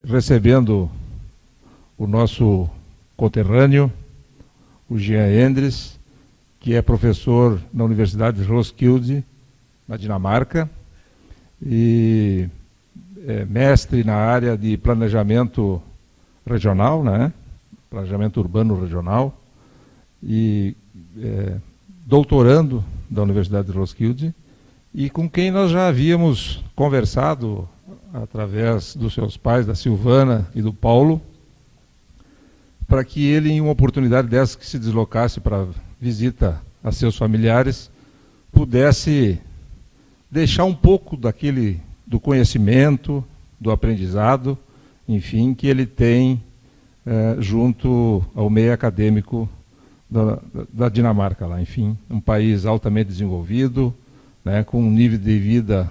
recebendo o nosso conterrâneo, o Jean Endres, que é professor na Universidade de Roskilde, na Dinamarca, e é mestre na área de planejamento regional, né? Planejamento urbano regional, e doutorando da Universidade de Roskilde, e com quem nós já havíamos conversado através dos seus pais, da Silvana e do Paulo, para que ele, em uma oportunidade dessa que se deslocasse para visita a seus familiares, pudesse deixar um pouco do conhecimento, do aprendizado, enfim, que ele tem junto ao meio acadêmico da Dinamarca lá, enfim, um país altamente desenvolvido, né, com um nível de vida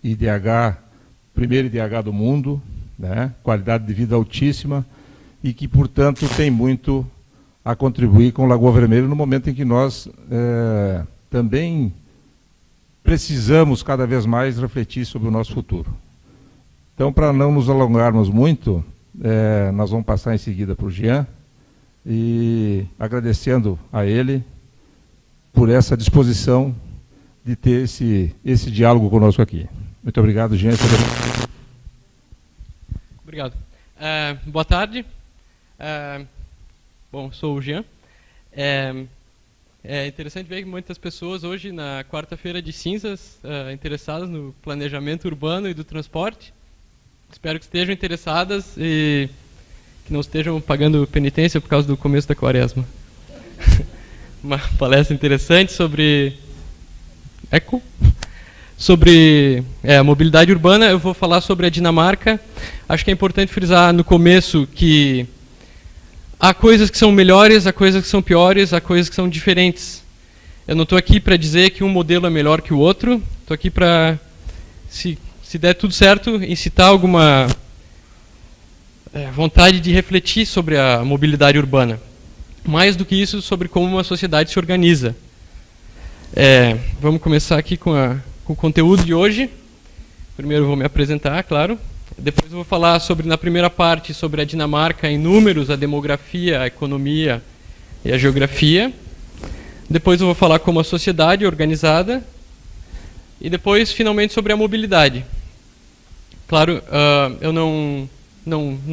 IDH, primeiro IDH do mundo, né, qualidade de vida altíssima, e que, portanto, tem muito a contribuir com Lagoa Vermelha no momento em que nós também precisamos cada vez mais refletir sobre o nosso futuro. Então, para não nos alongarmos muito, nós vamos passar em seguida para o Jean, e agradecendo a ele por essa disposição de ter esse diálogo conosco aqui. Muito obrigado, Jean. Obrigado. Boa tarde. Bom, sou o Jean. É interessante ver que muitas pessoas hoje, na quarta-feira de cinzas, interessadas no planejamento urbano e do transporte. Espero que estejam interessadas e que não estejam pagando penitência por causa do começo da quaresma. Uma palestra interessante sobre a mobilidade urbana. Eu vou falar sobre a Dinamarca. Acho que é importante frisar no começo que há coisas que são melhores, há coisas que são piores, há coisas que são diferentes. Eu não estou aqui para dizer que um modelo é melhor que o outro. Estou aqui para, se der tudo certo, incitar alguma vontade de refletir sobre a mobilidade urbana. Mais do que isso, sobre como uma sociedade se organiza. Vamos começar aqui com o conteúdo de hoje. Primeiro eu vou me apresentar, claro. Depois eu vou falar na primeira parte, sobre a Dinamarca em números, a demografia, a economia e a geografia. Depois eu vou falar como a sociedade é organizada. E depois, finalmente, sobre a mobilidade. Claro, eu não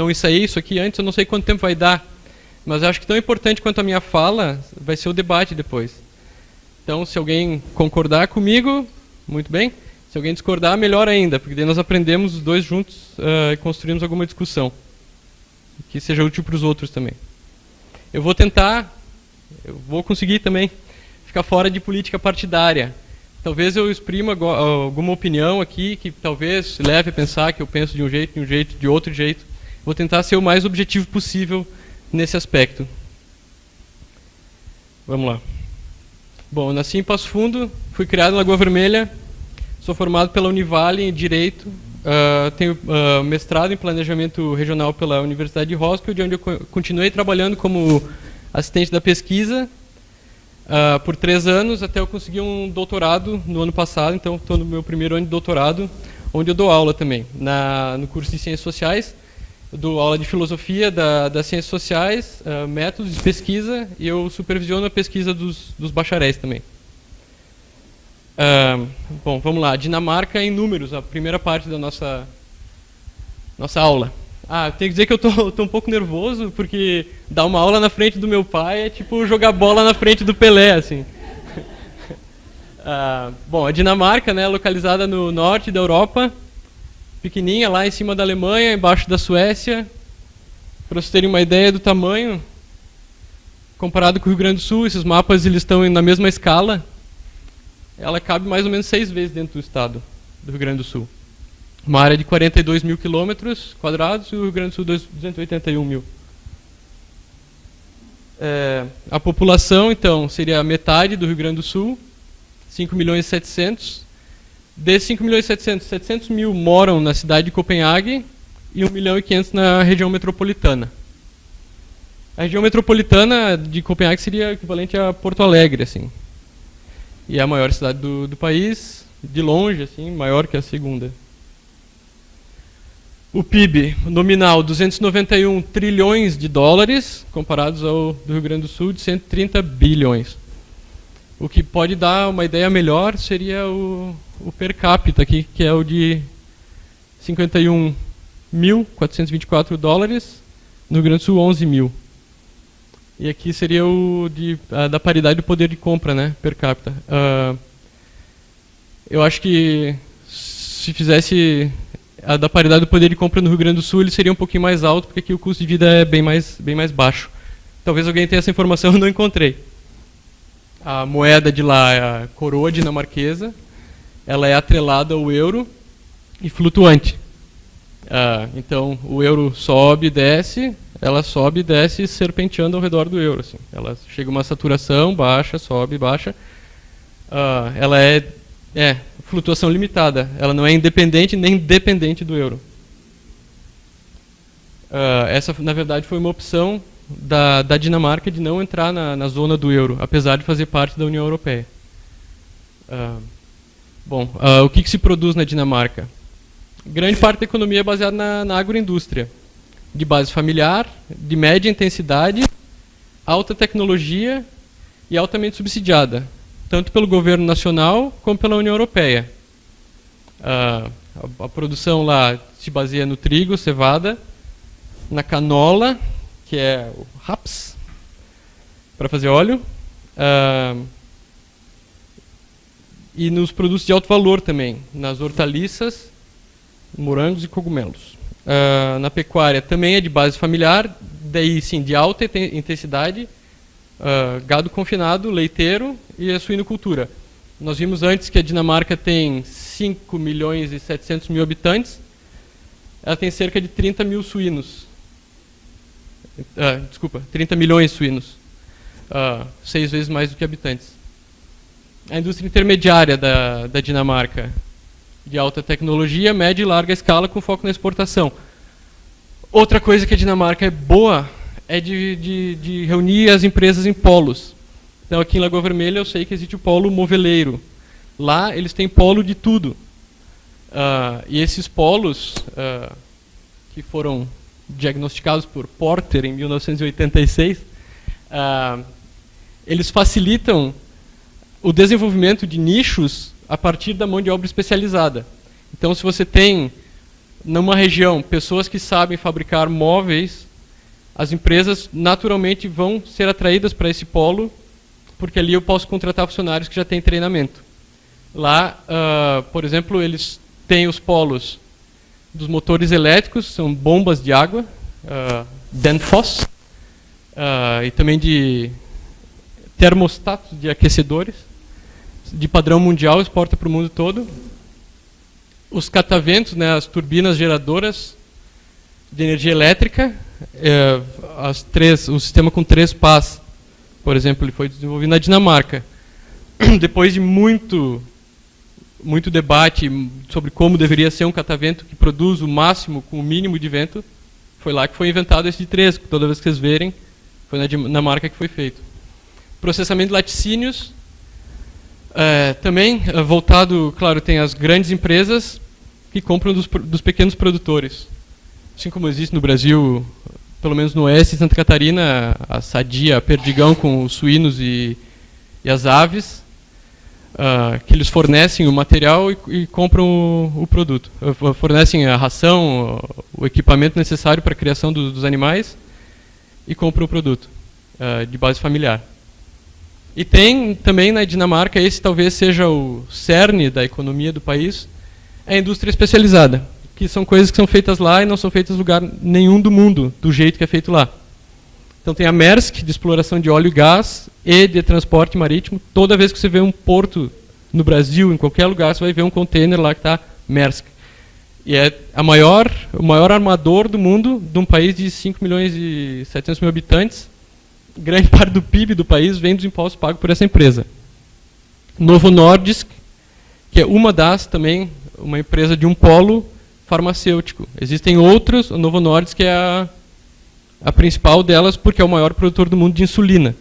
ensaiei isso aqui antes, eu não sei quanto tempo vai dar. Mas acho que tão importante quanto a minha fala vai ser o debate depois. Então, se alguém concordar comigo, muito bem. Se alguém discordar, melhor ainda, porque daí nós aprendemos os dois juntos e construímos alguma discussão que seja útil para os outros também. Eu vou conseguir também ficar fora de política partidária. Talvez eu exprima alguma opinião aqui que talvez leve a pensar que eu penso de um jeito, de outro jeito. Vou tentar ser o mais objetivo possível nesse aspecto. Vamos lá. Bom, eu nasci em Passo Fundo, fui criado em Lagoa Vermelha, sou formado pela Univale em Direito, tenho mestrado em Planejamento Regional pela Universidade de Roskilde, onde eu continuei trabalhando como assistente da pesquisa por 3 anos, até eu conseguir um doutorado no ano passado. Então estou no meu primeiro ano de doutorado, onde eu dou aula também, no curso de Ciências Sociais. Eu dou aula de filosofia das ciências sociais, métodos de pesquisa, e eu supervisiono a pesquisa dos bacharéis também. Bom, vamos lá. Dinamarca em números, a primeira parte da nossa aula. Eu tenho que dizer que eu tô um pouco nervoso, porque dar uma aula na frente do meu pai é tipo jogar bola na frente do Pelé, assim. Bom, a Dinamarca, né, localizada no norte da Europa, pequenininha, lá em cima da Alemanha, embaixo da Suécia. Para vocês terem uma ideia do tamanho, comparado com o Rio Grande do Sul, esses mapas eles estão na mesma escala. Ela cabe mais ou menos 6 vezes dentro do estado do Rio Grande do Sul. Uma área de 42 mil quilômetros quadrados e o Rio Grande do Sul 281 mil. A população, então, seria a metade do Rio Grande do Sul, 5 milhões e 700. Desses 5 milhões e 700, 700 mil moram na cidade de Copenhague e 1 milhão e 500 na região metropolitana. A região metropolitana de Copenhague seria equivalente a Porto Alegre, assim. E é a maior cidade do país, de longe, assim, maior que a segunda. O PIB nominal, 291 trilhões de dólares, comparados ao do Rio Grande do Sul, de 130 bilhões. O que pode dar uma ideia melhor seria o per capita aqui, que é o de 51.424 dólares, no Rio Grande do Sul 11 mil. E aqui seria o da paridade do poder de compra, né, per capita. Eu acho que se fizesse a da paridade do poder de compra no Rio Grande do Sul, ele seria um pouquinho mais alto, porque aqui o custo de vida é bem mais baixo. Talvez alguém tenha essa informação, eu não encontrei. A moeda de lá é a coroa dinamarquesa, ela é atrelada ao euro e flutuante. Então, o euro sobe e desce, ela sobe e desce serpenteando ao redor do euro. Assim. Ela chega a uma saturação, baixa, sobe, baixa. Ela é flutuação limitada. Ela não é independente nem dependente do euro. Essa, na verdade, foi uma opção da Dinamarca de não entrar na zona do euro, apesar de fazer parte da União Europeia. O que se produz na Dinamarca? Grande parte da economia é baseada na agroindústria, de base familiar, de média intensidade, alta tecnologia e altamente subsidiada, tanto pelo governo nacional como pela União Europeia. A produção lá se baseia no trigo, cevada, na canola, que é o raps, para fazer óleo, e nos produtos de alto valor também, nas hortaliças, morangos e cogumelos. Na pecuária também é de base familiar, daí sim de alta intensidade, gado confinado, leiteiro e a suinocultura. Nós vimos antes que a Dinamarca tem 5 milhões e 700 mil habitantes, ela tem cerca de 30 mil suínos. 30 milhões de suínos, 6 vezes mais do que habitantes. A indústria intermediária da Dinamarca, de alta tecnologia, média e larga escala, com foco na exportação. Outra coisa que a Dinamarca é boa é de reunir as empresas em polos. Então, aqui em Lagoa Vermelha, eu sei que existe o polo moveleiro. Lá, eles têm polo de tudo. E esses polos, que foram diagnosticados por Porter em 1986, eles facilitam o desenvolvimento de nichos a partir da mão de obra especializada. Então, se você tem, numa região, pessoas que sabem fabricar móveis, as empresas naturalmente vão ser atraídas para esse polo, porque ali eu posso contratar funcionários que já têm treinamento. Lá, por exemplo, eles têm os polos dos motores elétricos, são bombas de água, Danfoss, e também de termostatos de aquecedores, de padrão mundial, exporta para o mundo todo. Os cataventos, né, as turbinas geradoras de energia elétrica, o sistema com 3 pás, por exemplo, ele foi desenvolvido na Dinamarca. Depois de muito debate sobre como deveria ser um catavento que produz o máximo com o mínimo de vento, foi lá que foi inventado esse de 3, que toda vez que vocês verem, foi na Dinamarca que foi feito. Processamento de laticínios, também voltado, claro, tem as grandes empresas que compram dos pequenos produtores. Assim como existe no Brasil, pelo menos no oeste de Santa Catarina, a Sadia, a Perdigão com os suínos e as aves, que eles fornecem o material e compram o produto. Fornecem a ração, o equipamento necessário para a criação dos animais e compram o produto de base familiar. E tem também na Dinamarca, esse talvez seja o cerne da economia do país, a indústria especializada, que são coisas que são feitas lá e não são feitas em lugar nenhum do mundo, do jeito que é feito lá. Então tem a Maersk, de exploração de óleo e gás e de transporte marítimo. Toda vez que você vê um porto no Brasil, em qualquer lugar, você vai ver um container lá que está Maersk. E é o maior armador do mundo, de um país de 5 milhões e 700 mil habitantes. Grande parte do PIB do país vem dos impostos pagos por essa empresa. Novo Nordisk, que é também uma empresa de um polo farmacêutico. Existem outros, o Novo Nordisk é a principal delas, porque é o maior produtor do mundo de insulina.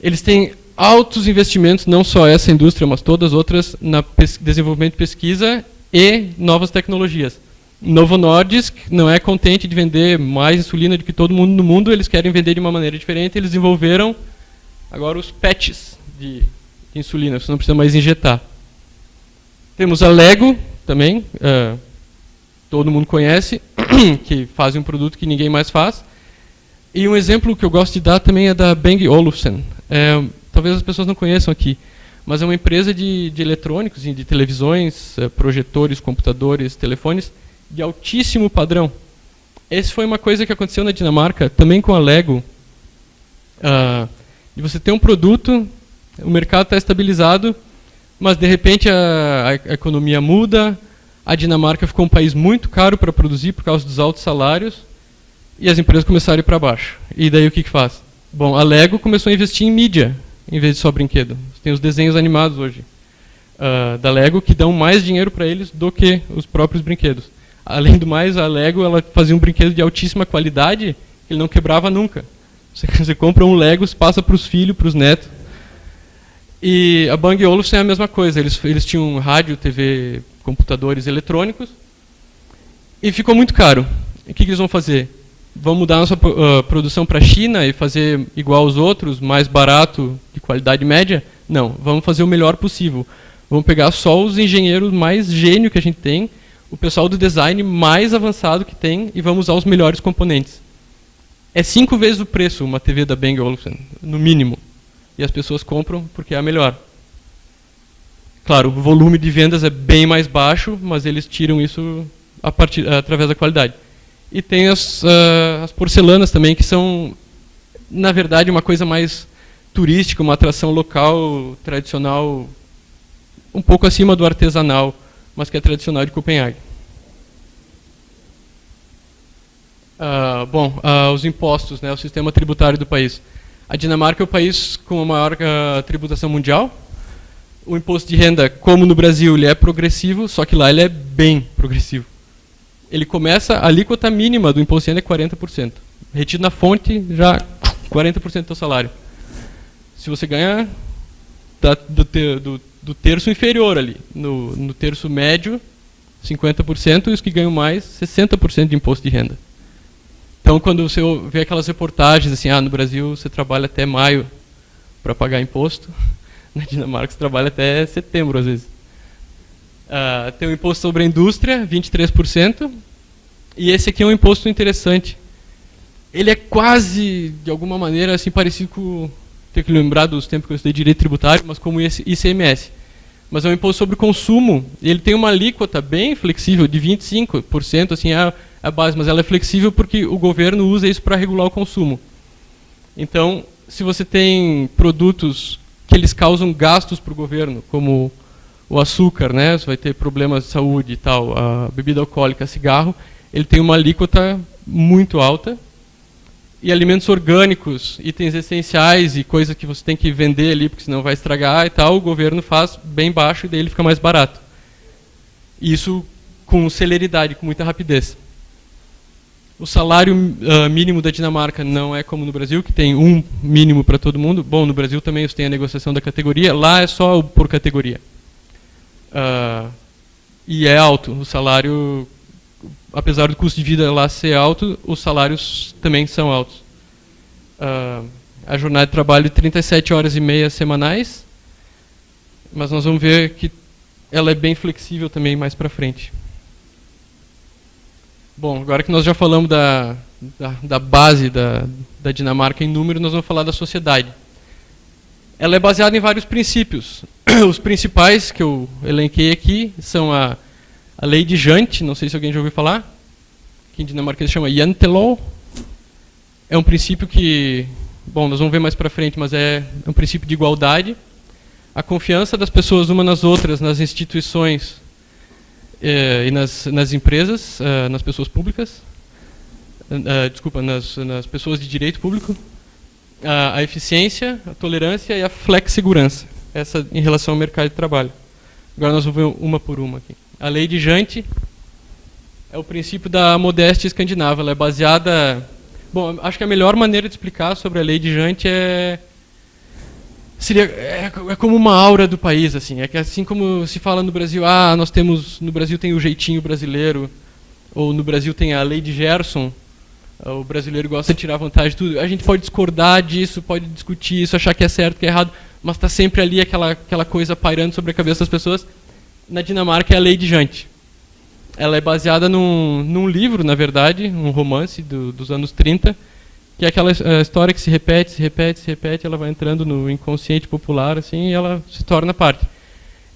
Eles têm altos investimentos, não só essa indústria, mas todas as outras, na desenvolvimento de pesquisa e novas tecnologias. Novo Nordisk não é contente de vender mais insulina do que todo mundo no mundo, eles querem vender de uma maneira diferente, eles desenvolveram agora os patches de insulina, você não precisa mais injetar. Temos a Lego também, todo mundo conhece, que faz um produto que ninguém mais faz. E um exemplo que eu gosto de dar também é da Bang & Olufsen. Talvez as pessoas não conheçam aqui, mas é uma empresa de eletrônicos, de televisões, projetores, computadores, telefones, de altíssimo padrão. Essa foi uma coisa que aconteceu na Dinamarca, também com a Lego. De você ter um produto, o mercado está estabilizado, mas de repente a economia muda, a Dinamarca ficou um país muito caro para produzir por causa dos altos salários, e as empresas começaram a ir para baixo. E daí o que faz? Bom, a Lego começou a investir em mídia, em vez de só brinquedo. Tem os desenhos animados hoje da Lego, que dão mais dinheiro para eles do que os próprios brinquedos. Além do mais, a Lego ela fazia um brinquedo de altíssima qualidade, que ele não quebrava nunca. Você compra um Lego, passa para os filhos, para os netos. E a Bang & Olufsen é a mesma coisa. Eles tinham rádio, TV, computadores eletrônicos, e ficou muito caro. E o que eles vão fazer? Vão mudar a nossa produção para a China e fazer igual aos outros, mais barato, de qualidade média? Não, vamos fazer o melhor possível. Vamos pegar só os engenheiros mais gênios que a gente tem, o pessoal do design mais avançado que tem, e vamos usar os melhores componentes. É 5 vezes o preço uma TV da Bang & Olufsen, no mínimo. E as pessoas compram porque é a melhor. Claro, o volume de vendas é bem mais baixo, mas eles tiram isso através da qualidade. E tem as porcelanas também, que são, na verdade, uma coisa mais turística, uma atração local, tradicional, um pouco acima do artesanal, mas que é tradicional de Copenhague. Os impostos, né, o sistema tributário do país. A Dinamarca é o país com a maior tributação mundial. O imposto de renda, como no Brasil, ele é progressivo, só que lá ele é bem progressivo. Ele começa, a alíquota mínima do imposto de renda é 40%. Retido na fonte, já 40% do seu salário. Se você ganha do terço inferior ali, no terço médio, 50%, e os que ganham mais, 60% de imposto de renda. Então, quando você vê aquelas reportagens assim, no Brasil você trabalha até maio para pagar imposto, na Dinamarca você trabalha até setembro, às vezes. Tem o imposto sobre a indústria, 23%, e esse aqui é um imposto interessante. Ele é quase, de alguma maneira, assim, parecido com... Tenho que lembrar dos tempos que eu estudei direito tributário, mas como esse ICMS. Mas é um imposto sobre consumo, e ele tem uma alíquota bem flexível, de 25%, assim, é a base, mas ela é flexível porque o governo usa isso para regular o consumo. Então, se você tem produtos que eles causam gastos para o governo, como o açúcar, né, você vai ter problemas de saúde e tal, a bebida alcoólica, cigarro, ele tem uma alíquota muito alta. E alimentos orgânicos, itens essenciais e coisas que você tem que vender ali, porque senão vai estragar e tal, o governo faz bem baixo e daí ele fica mais barato. Isso com celeridade, com muita rapidez. O salário mínimo da Dinamarca não é como no Brasil, que tem um mínimo para todo mundo. Bom, no Brasil também você tem a negociação da categoria, lá é só por categoria. E é alto, o salário... Apesar do custo de vida lá ser alto, os salários também são altos. A jornada de trabalho de 37 horas e meia semanais, mas nós vamos ver que ela é bem flexível também mais para frente. Bom, agora que nós já falamos da base da Dinamarca em número, nós vamos falar da sociedade. Ela é baseada em vários princípios. Os principais que eu elenquei aqui são a lei de Jandt, não sei se alguém já ouviu falar, que em dinamarquês se chama Jantelov. É um princípio que, bom, nós vamos ver mais para frente, mas é um princípio de igualdade. A confiança das pessoas umas nas outras, nas instituições e nas empresas, nas pessoas públicas, nas pessoas de direito público. A eficiência, a tolerância e a flexsegurança, essa em relação ao mercado de trabalho. Agora nós vamos ver uma por uma aqui. A lei de Jandt é o princípio da modéstia escandinava. Ela é baseada... Bom, acho que a melhor maneira de explicar sobre a lei de Jandt é como uma aura do país, assim. É que assim como se fala no Brasil, no Brasil tem o jeitinho brasileiro, ou no Brasil tem a lei de Gerson, o brasileiro gosta de tirar vantagem de tudo. A gente pode discordar disso, pode discutir isso, achar que é certo, que é errado, mas está sempre ali aquela coisa pairando sobre a cabeça das pessoas. Na Dinamarca é a lei de Jante. Ela é baseada num livro, na verdade, um romance dos anos 30, que é aquela história que se repete, ela vai entrando no inconsciente popular, assim, e ela se torna parte.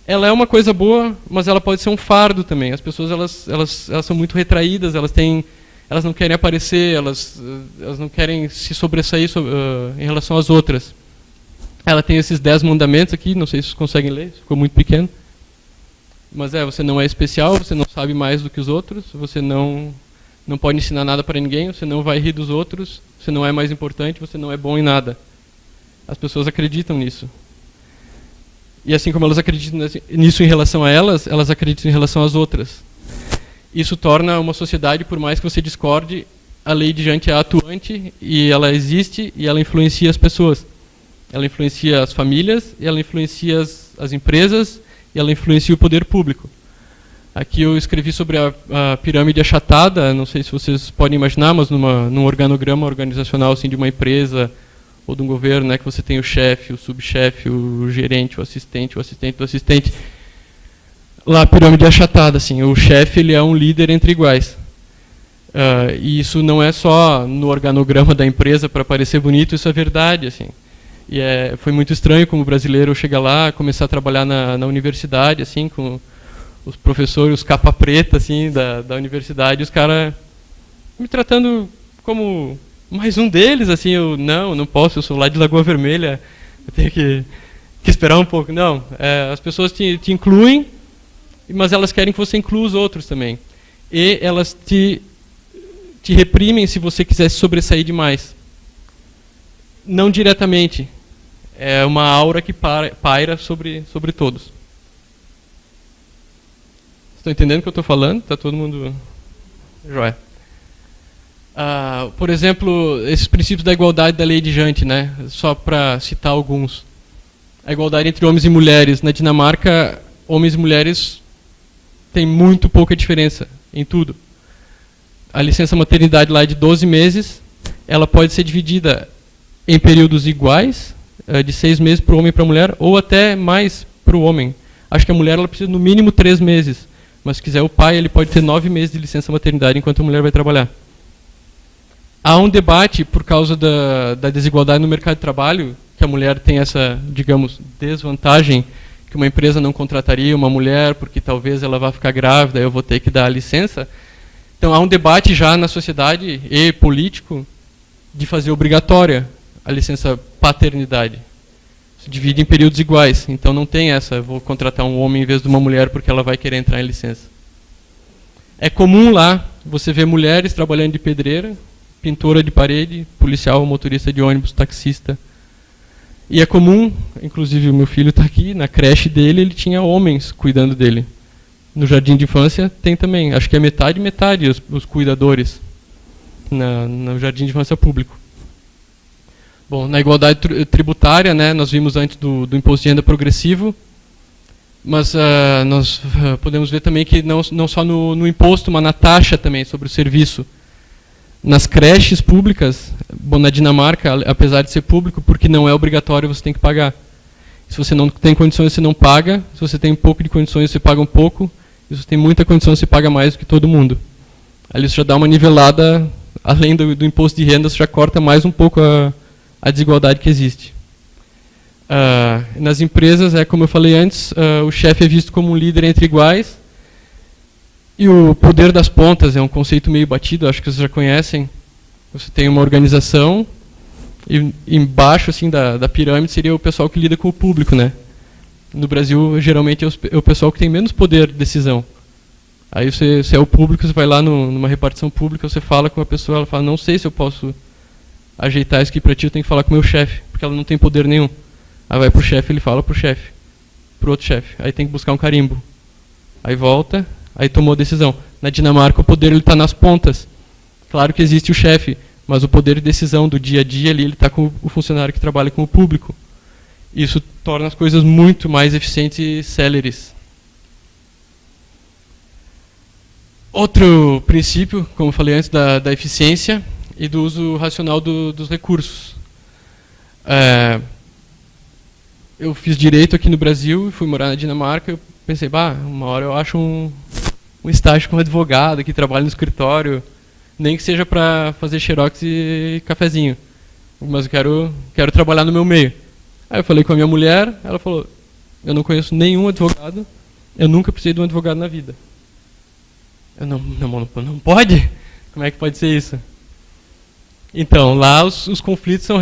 Ela é uma coisa boa, mas ela pode ser um fardo também. As pessoas elas são muito retraídas, elas não querem aparecer, elas não querem se sobressair em relação às outras. Ela tem esses 10 mandamentos aqui, não sei se vocês conseguem ler, ficou muito pequeno. Mas você não é especial, você não sabe mais do que os outros, você não pode ensinar nada para ninguém, você não vai rir dos outros, você não é mais importante, você não é bom em nada. As pessoas acreditam nisso. E assim como elas acreditam nisso em relação a elas acreditam em relação às outras. Isso torna uma sociedade, por mais que você discorde, a lei de Jante é atuante e ela existe e ela influencia as pessoas. Ela influencia as famílias, e ela influencia as empresas e ela influencia o poder público. Aqui eu escrevi sobre a pirâmide achatada, não sei se vocês podem imaginar, mas num organograma organizacional assim, de uma empresa ou de um governo, né, que você tem o chefe, o subchefe, o gerente, o assistente do assistente. Lá a pirâmide é achatada, assim, o chefe ele é um líder entre iguais. E isso não é só no organograma da empresa para parecer bonito, isso é verdade, assim. E foi muito estranho como brasileiro chegar lá, começar a trabalhar na universidade, assim, com os professores, os capa preta, assim, da universidade, os caras me tratando como mais um deles, assim, eu não posso, eu sou lá de Lagoa Vermelha, eu tenho que esperar um pouco. Não, as pessoas te incluem, mas elas querem que você inclua os outros também. E elas te reprimem se você quiser se sobressair demais. Não diretamente. É uma aura que paira sobre todos. Estão entendendo o que eu estou falando? Está todo mundo joia. Por exemplo, esses princípios da igualdade da lei de Jante, né? Só para citar alguns. A igualdade entre homens e mulheres. Na Dinamarca, homens e mulheres têm muito pouca diferença em tudo. A licença maternidade lá é de 12 meses. Ela pode ser dividida em períodos iguais, de 6 meses para o homem e para a mulher, ou até mais para o homem. Acho que a mulher ela precisa no mínimo 3 meses. Mas se quiser o pai, ele pode ter 9 meses de licença maternidade enquanto a mulher vai trabalhar. Há um debate por causa da desigualdade no mercado de trabalho, que a mulher tem essa, digamos, desvantagem, que uma empresa não contrataria uma mulher porque talvez ela vá ficar grávida e eu vou ter que dar a licença. Então há um debate já na sociedade e político de fazer obrigatória a licença paternidade. Se divide em períodos iguais, então não tem essa, vou contratar um homem em vez de uma mulher porque ela vai querer entrar em licença. É comum lá você ver mulheres trabalhando de pedreira, pintora de parede, policial, motorista de ônibus, taxista. E é comum, inclusive o meu filho está aqui, na creche dele ele tinha homens cuidando dele. No jardim de infância tem também, acho que é metade os cuidadores no jardim de infância público. Bom, na igualdade tributária, né, nós vimos antes do imposto de renda progressivo, mas nós podemos ver também que não só no imposto, mas na taxa também sobre o serviço. Nas creches públicas, bom, na Dinamarca, apesar de ser público, porque não é obrigatório, você tem que pagar. Se você não tem condições, você não paga. Se você tem um pouco de condições, você paga um pouco. Se você tem muita condição, você paga mais do que todo mundo. Ali você já dá uma nivelada, além do imposto de renda, você já corta mais um pouco a desigualdade que existe. Nas empresas, como eu falei antes, o chefe é visto como um líder entre iguais. E o poder das pontas é um conceito meio batido, acho que vocês já conhecem. Você tem uma organização e embaixo assim, da pirâmide seria o pessoal que lida com o público, né? No Brasil, geralmente, é o pessoal que tem menos poder de decisão. Aí você é o público, você vai lá numa repartição pública, você fala com a pessoa, ela fala, não sei se eu posso ajeitar isso aqui para ti, eu tenho que falar com o meu chefe, porque ela não tem poder nenhum. Aí vai pro chefe, ele fala pro chefe, pro outro chefe. Aí tem que buscar um carimbo. Aí volta, aí tomou a decisão. Na Dinamarca, o poder está nas pontas. Claro que existe o chefe, mas o poder de decisão do dia a dia ali, ele está com o funcionário que trabalha com o público. Isso torna as coisas muito mais eficientes e céleres. Outro princípio, como eu falei antes, da eficiência e do uso racional dos recursos. Eu fiz direito aqui no Brasil e fui morar na Dinamarca. Eu pensei, uma hora eu acho um estágio como advogado que trabalha no escritório, nem que seja para fazer xerox e cafezinho, mas eu quero trabalhar no meu meio. Aí eu falei com a minha mulher, ela falou, eu não conheço nenhum advogado, eu nunca precisei de um advogado na vida. Eu não pode? Como é que pode ser isso? Então, lá os conflitos são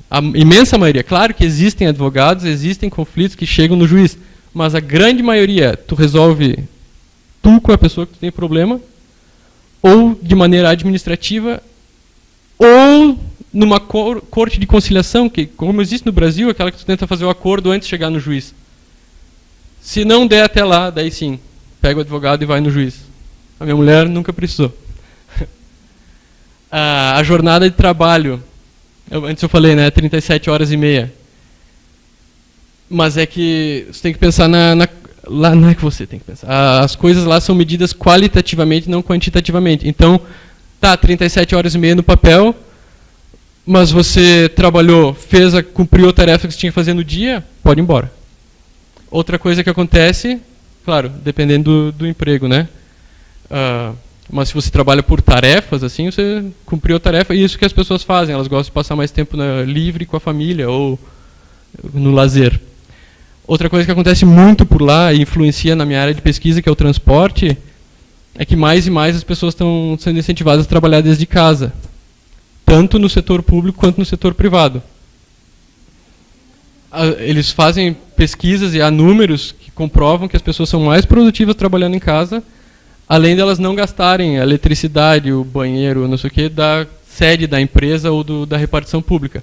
a imensa maioria. Claro que existem advogados, existem conflitos que chegam no juiz, mas a grande maioria tu resolve tu com a pessoa que tu tem problema, ou de maneira administrativa, ou numa corte de conciliação, que como existe no Brasil, aquela que tu tenta fazer o acordo antes de chegar no juiz. Se não der até lá, daí sim, pega o advogado e vai no juiz. A minha mulher nunca precisou. A jornada de trabalho, antes eu falei, né, 37 horas e meia. Mas é que você tem que pensar lá não é que você tem que pensar. As coisas lá são medidas qualitativamente, não quantitativamente. Então, 37 horas e meia no papel, mas você trabalhou, cumpriu a tarefa que você tinha que fazer no dia, pode ir embora. Outra coisa que acontece, claro, dependendo do emprego, né? Mas se você trabalha por tarefas, assim, você cumpriu a tarefa, e isso que as pessoas fazem, elas gostam de passar mais tempo livre com a família ou no lazer. Outra coisa que acontece muito por lá e influencia na minha área de pesquisa, que é o transporte, é que mais e mais as pessoas estão sendo incentivadas a trabalhar desde casa, tanto no setor público quanto no setor privado. Eles fazem pesquisas e há números que comprovam que as pessoas são mais produtivas trabalhando em casa, além de elas não gastarem a eletricidade, o banheiro, não sei o quê, da sede da empresa ou da repartição pública.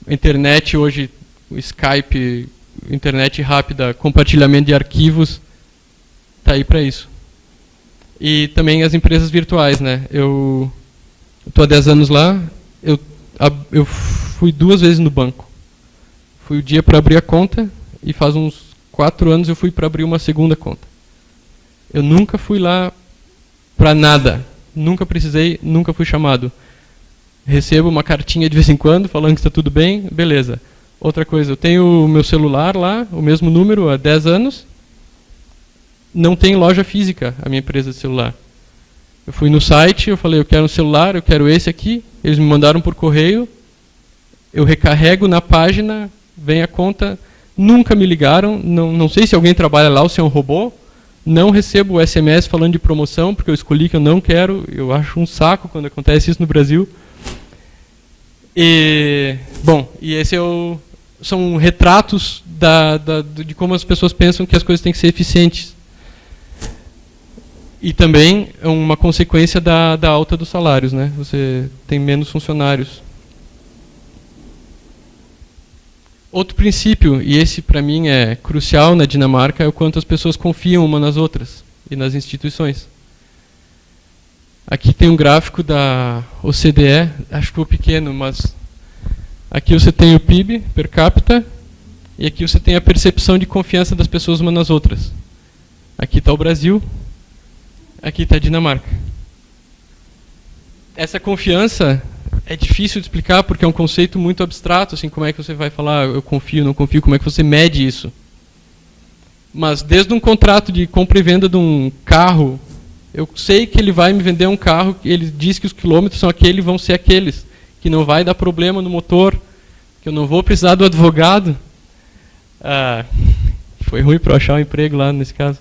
A internet hoje, o Skype, internet rápida, compartilhamento de arquivos, está aí para isso. E também as empresas virtuais, né? Eu estou há 10 anos lá, eu fui 2 vezes no banco. Fui o dia para abrir a conta e faz uns 4 anos eu fui para abrir uma segunda conta. Eu nunca fui lá para nada. Nunca precisei, nunca fui chamado. Recebo uma cartinha de vez em quando falando que está tudo bem, beleza. Outra coisa, eu tenho o meu celular lá, o mesmo número, há 10 anos. Não tem loja física, a minha empresa de celular. Eu fui no site, eu falei, eu quero um celular, eu quero esse aqui. Eles me mandaram por correio. Eu recarrego na página, vem a conta. Nunca me ligaram, não sei se alguém trabalha lá ou se é um robô. Não recebo o SMS falando de promoção, porque eu escolhi que eu não quero. Eu acho um saco quando acontece isso no Brasil. E esse são retratos de como as pessoas pensam que as coisas têm que ser eficientes. E também é uma consequência da alta dos salários, né? Você tem menos funcionários. Outro princípio, e esse para mim é crucial na Dinamarca, é o quanto as pessoas confiam umas nas outras e nas instituições. Aqui tem um gráfico da OCDE, acho que ficou pequeno, mas aqui você tem o PIB per capita e aqui você tem a percepção de confiança das pessoas umas nas outras. Aqui está o Brasil, aqui está a Dinamarca. Essa confiança é difícil de explicar porque é um conceito muito abstrato, assim, como é que você vai falar eu confio, não confio, como é que você mede isso? Mas desde um contrato de compra e venda de um carro, eu sei que ele vai me vender um carro, ele diz que os quilômetros são aqueles, vão ser aqueles, que não vai dar problema no motor, que eu não vou precisar do advogado. Foi ruim para eu achar um emprego lá nesse caso.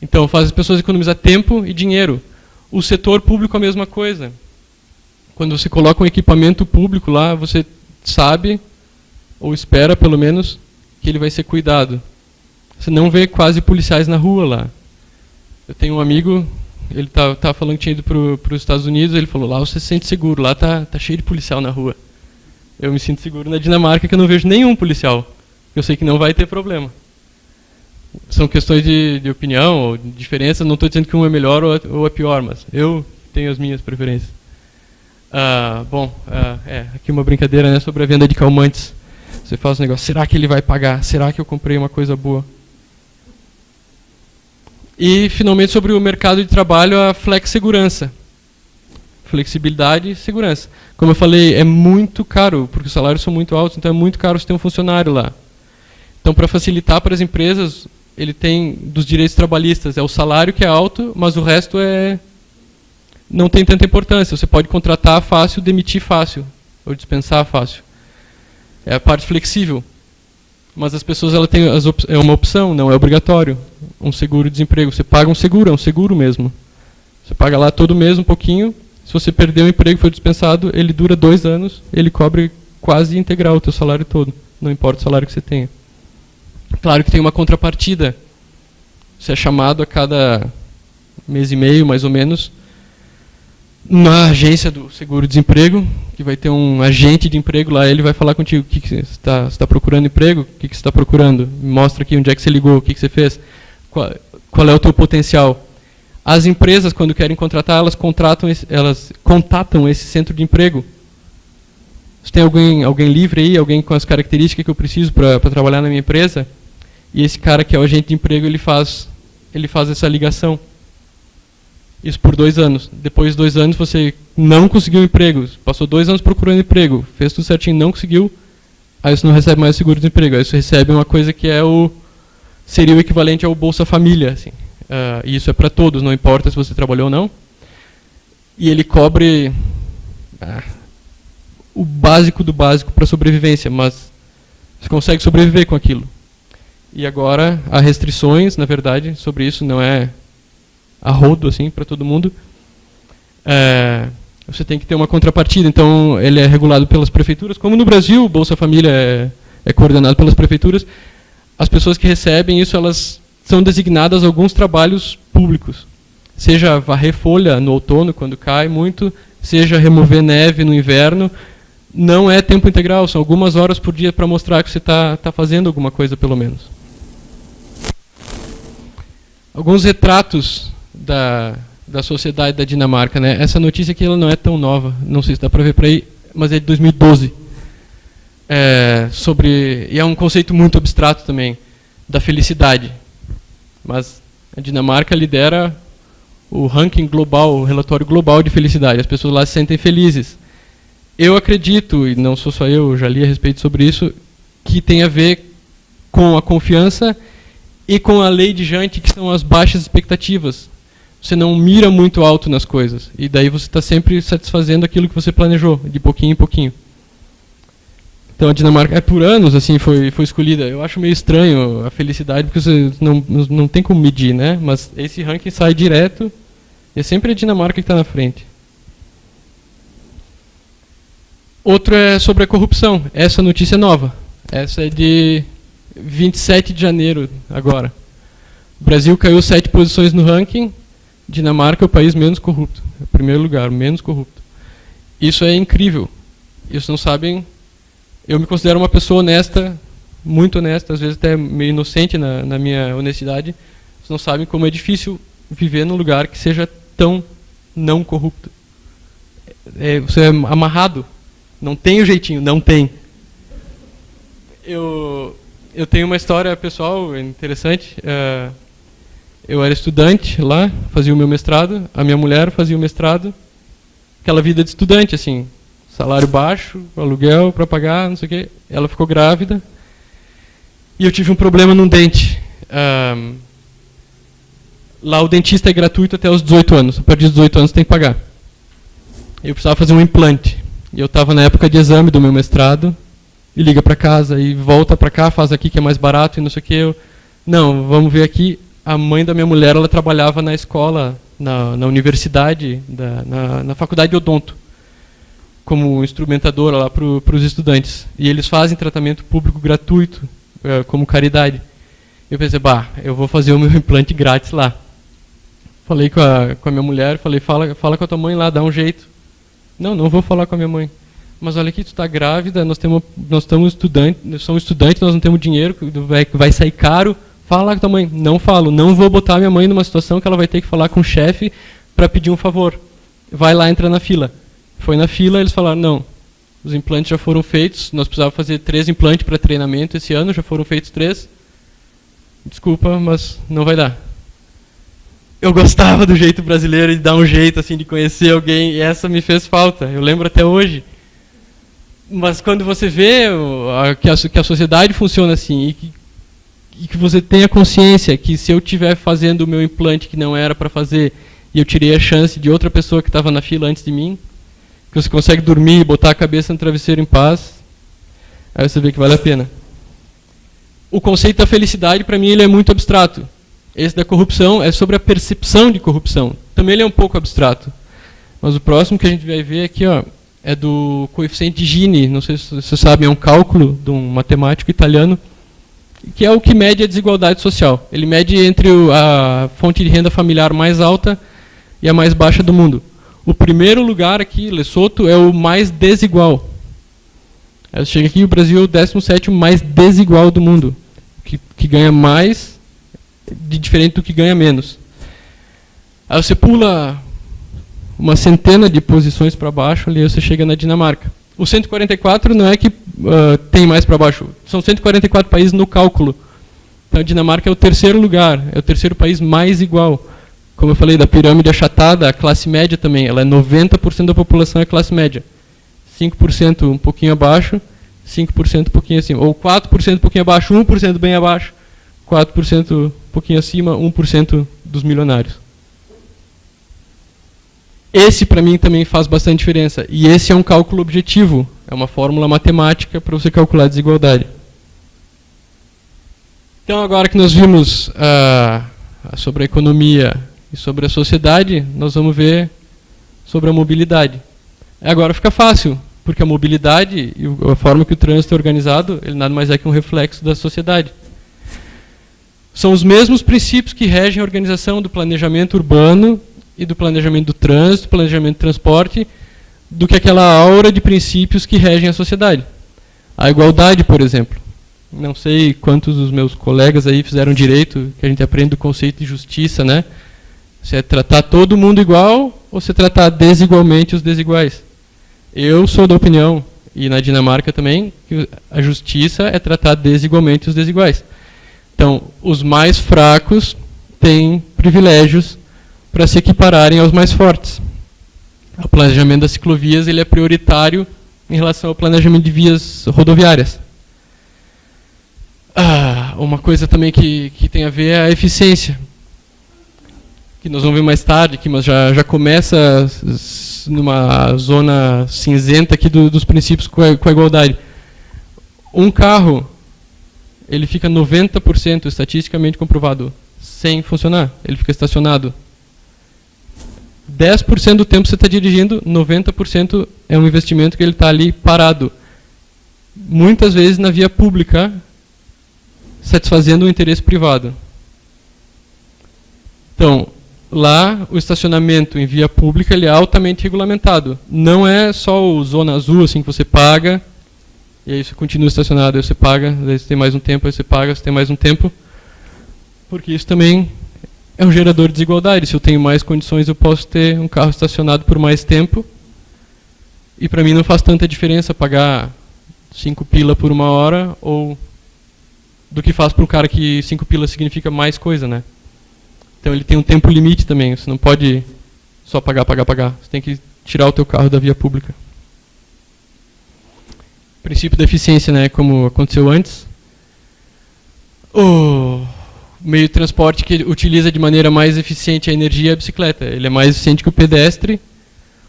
Então faz as pessoas economizar tempo e dinheiro. O setor público é a mesma coisa. Quando você coloca um equipamento público lá, você sabe, ou espera pelo menos, que ele vai ser cuidado. Você não vê quase policiais na rua lá. Eu tenho um amigo, ele tá falando que tinha ido para os Estados Unidos, ele falou, lá você se sente seguro, lá tá cheio de policial na rua. Eu me sinto seguro na Dinamarca que eu não vejo nenhum policial. Eu sei que não vai ter problema. São questões de opinião, ou de diferença, não estou dizendo que um é melhor ou é pior, mas eu tenho as minhas preferências. Aqui uma brincadeira, né, sobre a venda de calmantes. Você faz um negócio, será que ele vai pagar? Será que eu comprei uma coisa boa? E, finalmente, sobre o mercado de trabalho, a flexsegurança. Flexibilidade e segurança. Como eu falei, é muito caro, porque os salários são muito altos, então é muito caro você ter um funcionário lá. Então, para facilitar para as empresas, ele tem dos direitos trabalhistas, é o salário que é alto, mas o resto não tem tanta importância. Você pode contratar fácil, demitir fácil, ou dispensar fácil. É a parte flexível. Mas as pessoas têm é uma opção, não é obrigatório. Um seguro-desemprego. Você paga um seguro, é um seguro mesmo. Você paga lá todo mês um pouquinho. Se você perder o emprego e for dispensado, ele dura 2 anos, ele cobre quase integral o teu salário todo. Não importa o salário que você tenha. Claro que tem uma contrapartida. Você é chamado a cada mês e meio, mais ou menos, na agência do seguro-desemprego, que vai ter um agente de emprego lá, ele vai falar contigo, o que você está procurando emprego, o que você está procurando, mostra aqui onde é que você ligou, o que você fez, qual é o teu potencial. As empresas, quando querem contratar, elas contatam esse centro de emprego. Se tem alguém livre aí, alguém com as características que eu preciso para trabalhar na minha empresa, e esse cara que é o agente de emprego, ele faz essa ligação. Isso por 2 anos. Depois de 2 anos você não conseguiu emprego, passou 2 anos procurando emprego, fez tudo certinho, não conseguiu, aí você não recebe mais o seguro-desemprego, aí você recebe uma coisa que seria o equivalente ao Bolsa Família. Assim. E isso é para todos, não importa se você trabalhou ou não. E ele cobre o básico do básico para sobrevivência, mas você consegue sobreviver com aquilo. E agora há restrições, na verdade, sobre isso, não é a rodo assim, para todo mundo. Você tem que ter uma contrapartida, então ele é regulado pelas prefeituras. Como no Brasil, o Bolsa Família é coordenado pelas prefeituras, as pessoas que recebem isso, elas são designadas a alguns trabalhos públicos. Seja varrer folha no outono, quando cai muito, seja remover neve no inverno. Não é tempo integral, são algumas horas por dia para mostrar que você está fazendo alguma coisa, pelo menos. Alguns retratos da sociedade da Dinamarca. Né? Essa notícia aqui ela não é tão nova, não sei se dá para ver por aí, mas é de 2012. E é um conceito muito abstrato também, da felicidade. Mas a Dinamarca lidera o ranking global, o relatório global de felicidade. As pessoas lá se sentem felizes. Eu acredito, e não sou só eu, já li a respeito sobre isso, que tem a ver com a confiança e com a lei de Jante, que são as baixas expectativas. Você não mira muito alto nas coisas, e daí você está sempre satisfazendo aquilo que você planejou, de pouquinho em pouquinho. Então a Dinamarca, por anos, assim, foi escolhida. Eu acho meio estranho a felicidade, porque você não tem como medir, né? Mas esse ranking sai direto, e é sempre a Dinamarca que está na frente. Outro é sobre a corrupção. Essa notícia é nova. Essa é de 27 de janeiro, agora. O Brasil caiu 7 posições no ranking. Dinamarca é o país menos corrupto. É o primeiro lugar, menos corrupto. Isso é incrível. Isso não sabem. Eu me considero uma pessoa honesta, muito honesta, às vezes até meio inocente na minha honestidade. Vocês não sabem como é difícil viver num lugar que seja tão não corrupto. Você é amarrado. Não tem o jeitinho, não tem. Eu tenho uma história pessoal interessante. Eu era estudante lá, fazia o meu mestrado. A minha mulher fazia o mestrado. Aquela vida de estudante, assim. Salário baixo, aluguel para pagar, não sei o quê. Ela ficou grávida. E eu tive um problema num dente. Lá o dentista é gratuito até os 18 anos. A partir dos 18 anos tem que pagar. Eu precisava fazer um implante. E eu estava na época de exame do meu mestrado. E liga para casa e volta para cá, faz aqui que é mais barato e não sei o quê. Não, vamos ver aqui. A mãe da minha mulher, ela trabalhava na escola, na universidade, na faculdade de odonto, como instrumentadora lá para os estudantes. E eles fazem tratamento público gratuito, como caridade. Eu pensei, eu vou fazer o meu implante grátis lá. Falei com a minha mulher, falei, fala com a tua mãe lá, dá um jeito. Não vou falar com a minha mãe. Mas olha aqui, tu está grávida, nós somos estudantes, nós não temos dinheiro, vai sair caro. Fala com a tua mãe. Não falo, não vou botar minha mãe numa situação que ela vai ter que falar com o chefe para pedir um favor. Vai lá, entra na fila. Foi na fila, eles falaram, não, os implantes já foram feitos, nós precisávamos fazer 3 implantes para treinamento esse ano, já foram feitos 3. Desculpa, mas não vai dar. eu gostava do jeito brasileiro de dar um jeito assim de conhecer alguém, e essa me fez falta. Eu lembro até hoje. Mas quando você vê que a sociedade funciona assim e que você tenha consciência que se eu estiver fazendo o meu implante que não era para fazer e eu tirei a chance de outra pessoa que estava na fila antes de mim, que você consegue dormir e botar a cabeça no travesseiro em paz, aí você vê que vale a pena. O conceito da felicidade, para mim, ele é muito abstrato. Esse da corrupção é sobre a percepção de corrupção. Também ele é um pouco abstrato. Mas o próximo que a gente vai ver aqui, ó, é do coeficiente de Gini. Não sei se vocês sabem, é um cálculo de um matemático italiano, que é o que mede a desigualdade social. Ele mede entre a fonte de renda familiar mais alta e a mais baixa do mundo. O primeiro lugar aqui, Lesoto, é o mais desigual. Aí chega aqui, o Brasil é o 17º mais desigual do mundo, que ganha mais de diferente do que ganha menos. Aí você pula uma centena de posições para baixo, ali você chega na Dinamarca. O 144 não é que tem mais para baixo, são 144 países no cálculo. Então a Dinamarca é o terceiro lugar, é o terceiro país mais igual. Como eu falei, da pirâmide achatada, a classe média também, ela é 90% da população é classe média. 5% um pouquinho abaixo, 5% um pouquinho acima. Ou 4% um pouquinho abaixo, 1% bem abaixo, 4% um pouquinho acima, 1% dos milionários. Esse, para mim, também faz bastante diferença. E esse é um cálculo objetivo. É uma fórmula matemática para você calcular a desigualdade. Então, agora que nós vimos sobre a economia e sobre a sociedade, nós vamos ver sobre a mobilidade. Agora fica fácil, porque a mobilidade e a forma que o trânsito é organizado, ele nada mais é que um reflexo da sociedade. São os mesmos princípios que regem a organização do planejamento urbano e do planejamento do trânsito, planejamento do transporte, do que aquela aura de princípios que regem a sociedade. A igualdade, por exemplo. Não sei quantos dos meus colegas aí fizeram direito, que a gente aprende do conceito de justiça, né? Se é tratar todo mundo igual ou se é tratar desigualmente os desiguais. Eu sou da opinião, e na Dinamarca também, que a justiça é tratar desigualmente os desiguais. Então, os mais fracos têm privilégios para se equipararem aos mais fortes. O planejamento das ciclovias ele é prioritário em relação ao planejamento de vias rodoviárias. Uma coisa também que tem a ver é a eficiência, que nós vamos ver mais tarde, mas já começa numa zona cinzenta aqui dos princípios com a igualdade. Um carro, ele fica 90% estatisticamente comprovado sem funcionar, ele fica estacionado. 10% do tempo você está dirigindo, 90% é um investimento que ele está ali parado. Muitas vezes na via pública, satisfazendo o interesse privado. Então, lá o estacionamento em via pública ele é altamente regulamentado. Não é só o zona azul assim que você paga, e aí você continua estacionado, aí você paga, aí você tem mais um tempo, aí você paga, você tem mais um tempo. Porque isso também é um gerador de desigualdade. Se eu tenho mais condições, eu posso ter um carro estacionado por mais tempo. E para mim não faz tanta diferença pagar 5 pila por uma hora ou do que faz para um cara que 5 pila significa mais coisa, né? Então ele tem um tempo limite também. Você não pode só pagar. Você tem que tirar o teu carro da via pública. Princípio da eficiência, né? Como aconteceu antes. O meio de transporte que utiliza de maneira mais eficiente a energia é a bicicleta. Ele é mais eficiente que o pedestre.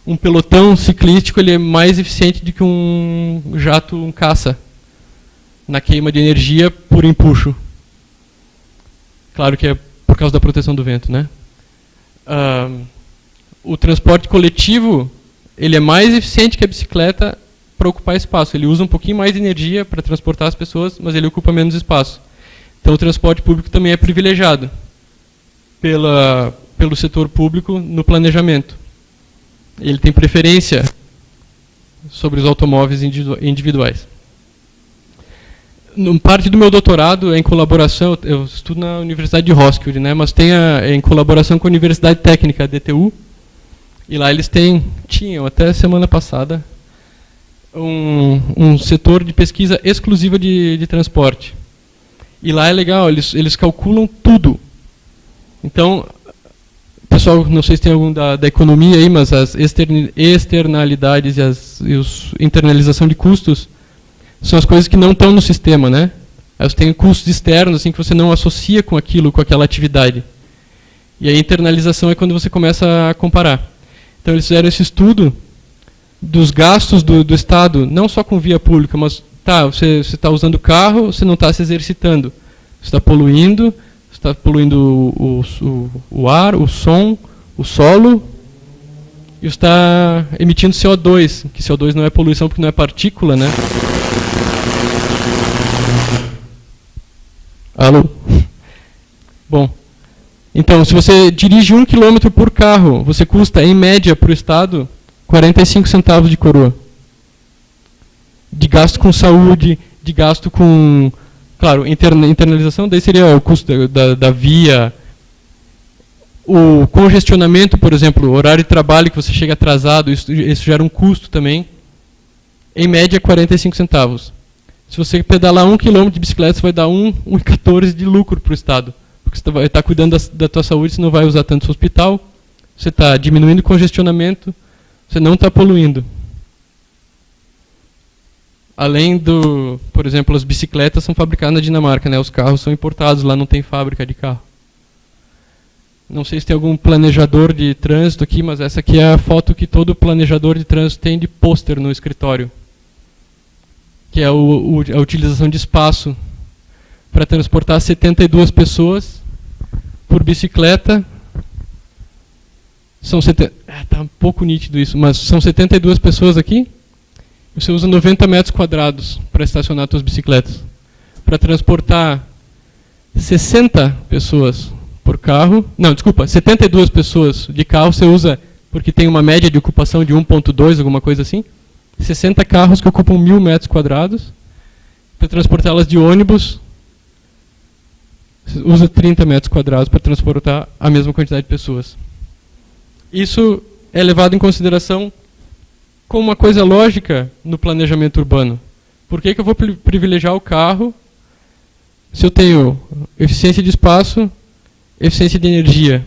Um pelotão ciclístico ele é mais eficiente do que um jato, um caça, na queima de energia por empuxo. Claro que é por causa da proteção do vento, né? O transporte coletivo ele é mais eficiente que a bicicleta para ocupar espaço. Ele usa um pouquinho mais de energia para transportar as pessoas, mas ele ocupa menos espaço. Então o transporte público também é privilegiado pelo setor público no planejamento. Ele tem preferência sobre os automóveis individuais. Parte do meu doutorado é em colaboração, eu estudo na Universidade de Roskilde, né, mas em colaboração com a Universidade Técnica, a DTU, e lá eles tinham até semana passada um setor de pesquisa exclusiva de transporte. E lá é legal, eles calculam tudo. Então, Pessoal, não sei se tem algum da economia aí, mas as externalidades e internalização de custos são as coisas que não estão no sistema, né? Aí você tem custos externos, assim, que você não associa com aquilo, com aquela atividade. E a internalização é quando você começa a comparar. Então eles fizeram esse estudo dos gastos do Estado, não só com via pública, mas você está usando o carro, você não está se exercitando. Você está poluindo o ar, o som, o solo, e está emitindo CO2, que CO2 não é poluição porque não é partícula, né? Alô? Bom, então, se você dirige 1 km por carro, você custa, em média, para o Estado, 45 centavos de coroa. De gasto com saúde, de gasto com... Claro, internalização, daí seria o custo da via, o congestionamento, por exemplo, o horário de trabalho que você chega atrasado, isso gera um custo também. Em média, 45 centavos. Se você pedalar 1 km de bicicleta, você vai dar 1,14 de lucro para o Estado. Porque você vai estar cuidando da tua saúde, você não vai usar tanto o hospital, você está diminuindo o congestionamento, você não está poluindo. Além do, por exemplo, as bicicletas são fabricadas na Dinamarca, né? Os carros são importados, lá não tem fábrica de carro. Não sei se tem algum planejador de trânsito aqui, mas essa aqui é a foto que todo planejador de trânsito tem de pôster no escritório. Que é a utilização de espaço para transportar 72 pessoas por bicicleta. Está um pouco nítido isso, mas são 72 pessoas aqui. Você usa 90 metros quadrados para estacionar suas bicicletas. Para transportar 60 pessoas por carro, não, desculpa, 72 pessoas de carro você usa, porque tem uma média de ocupação de 1,2, alguma coisa assim. 60 carros que ocupam 1.000 metros quadrados. Para transportá-las de ônibus, você usa 30 metros quadrados para transportar a mesma quantidade de pessoas. Isso é levado em consideração como uma coisa lógica no planejamento urbano. Por que eu vou privilegiar o carro se eu tenho eficiência de espaço, eficiência de energia?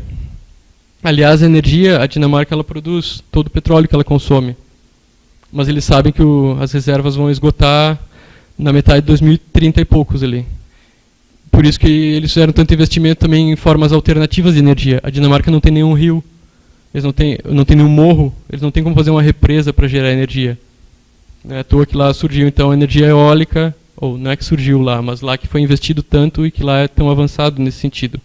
Aliás, a energia, a Dinamarca ela produz todo o petróleo que ela consome. Mas eles sabem que as reservas vão esgotar na metade de 2030 e poucos ali. Por isso que eles fizeram tanto investimento também em formas alternativas de energia. A Dinamarca não tem nenhum rio, eles não têm nenhum morro, eles não têm como fazer uma represa para gerar energia. Não é à toa que lá surgiu então a energia eólica, ou não é que surgiu lá, mas lá que foi investido tanto e que lá é tão avançado nesse sentido.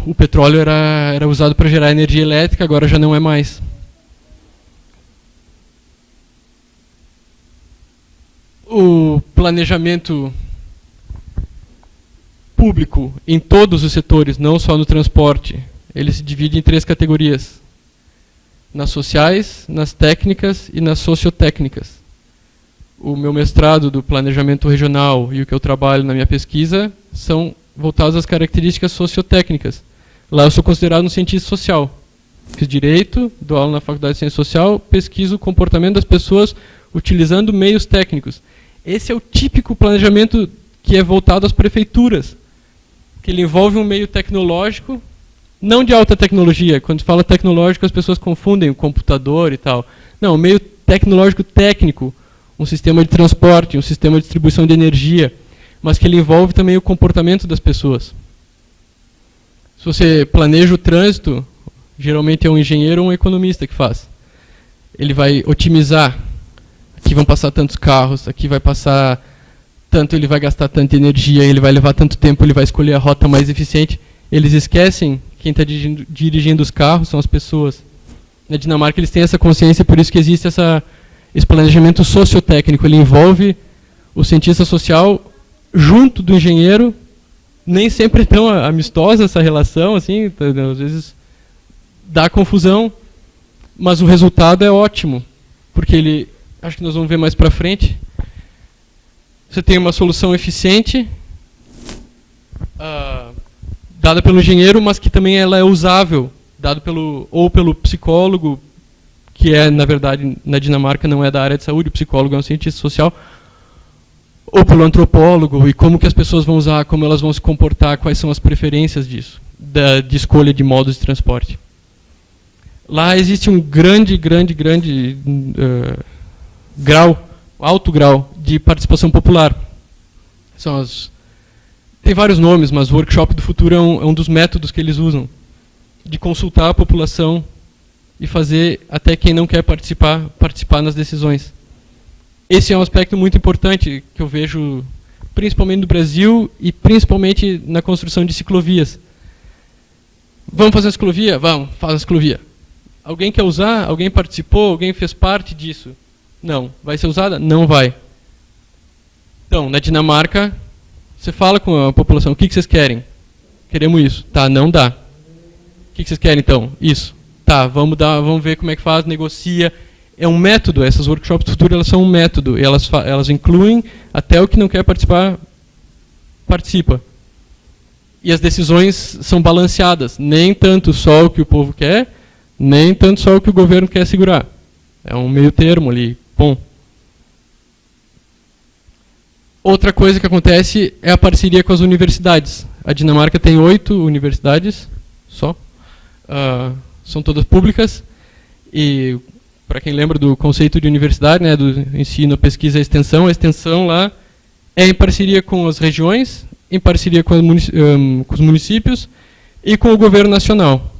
O petróleo era usado para gerar energia elétrica, agora já não é mais. O planejamento público em todos os setores, não só no transporte, ele se divide em 3 categorias: nas sociais, nas técnicas e nas sociotécnicas. O meu mestrado do planejamento regional e o que eu trabalho na minha pesquisa são voltados às características sociotécnicas. Lá eu sou considerado um cientista social. Fiz direito, dou aula na Faculdade de Ciência Social, pesquiso o comportamento das pessoas utilizando meios técnicos. Esse é o típico planejamento que é voltado às prefeituras, que ele envolve um meio tecnológico, não de alta tecnologia. Quando se fala tecnológico, as pessoas confundem o computador e tal. Não, um meio tecnológico técnico, um sistema de transporte, um sistema de distribuição de energia, mas que ele envolve também o comportamento das pessoas. Se você planeja o trânsito, geralmente é um engenheiro ou um economista que faz. Ele vai otimizar. Aqui vão passar tantos carros, aqui vai passar tanto, ele vai gastar tanta energia, ele vai levar tanto tempo, ele vai escolher a rota mais eficiente. Eles esquecem quem está dirigindo os carros são as pessoas. Na Dinamarca eles têm essa consciência, por isso que existe esse planejamento sociotécnico. Ele envolve o cientista social junto do engenheiro. Nem sempre é tão amistosa essa relação, assim, às vezes dá confusão, mas o resultado é ótimo, porque acho que nós vamos ver mais para frente. Você tem uma solução eficiente, dada pelo engenheiro, mas que também ela é usável, dado pelo psicólogo, que na verdade, na Dinamarca não é da área de saúde, o psicólogo é um cientista social, ou pelo antropólogo, e como que as pessoas vão usar, como elas vão se comportar, quais são as preferências disso. de escolha de modos de transporte. Lá existe um grande alto grau de participação popular. Tem vários nomes, mas o Workshop do Futuro é um dos métodos que eles usam, de consultar a população e fazer até quem não quer participar nas decisões. Esse é um aspecto muito importante que eu vejo principalmente no Brasil e principalmente na construção de ciclovias. Vamos fazer uma ciclovia? Vamos, faz uma ciclovia. Alguém quer usar? Alguém participou? Alguém fez parte disso? Não. Vai ser usada? Não vai. Então, na Dinamarca, você fala com a população, o que vocês querem? Queremos isso. Tá, não dá. O que vocês querem então? Isso. Tá, vamos ver como é que faz, negocia. É um método, essas workshops do futuro, elas são um método. Elas incluem até o que não quer participar, participa. E as decisões são balanceadas. Nem tanto só o que o povo quer, nem tanto só o que o governo quer segurar. É um meio termo ali. Bom. Outra coisa que acontece é a parceria com as universidades. A Dinamarca tem 8 universidades só. São todas públicas. E, para quem lembra do conceito de universidade, né, do ensino, pesquisa e extensão, a extensão lá é em parceria com as regiões, em parceria com os municípios e com o governo nacional.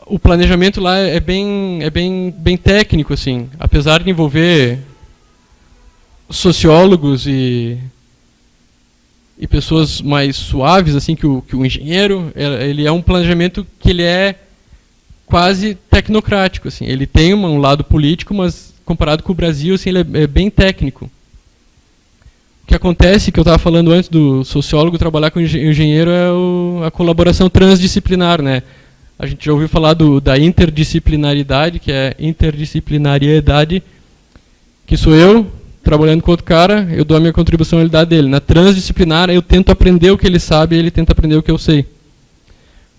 O planejamento lá é bem técnico, assim, apesar de envolver sociólogos e pessoas mais suaves, assim, que o engenheiro. Ele é um planejamento que ele é quase tecnocrático, assim. Ele tem um lado político, mas comparado com o Brasil, assim, ele é bem técnico. O que acontece, que eu estava falando antes do sociólogo trabalhar com o engenheiro, é a colaboração transdisciplinar, né? A gente já ouviu falar da interdisciplinaridade, que é interdisciplinariedade, que sou eu trabalhando com outro cara, eu dou a minha contribuição, ele dá a dele. Na transdisciplinar, eu tento aprender o que ele sabe e ele tenta aprender o que eu sei.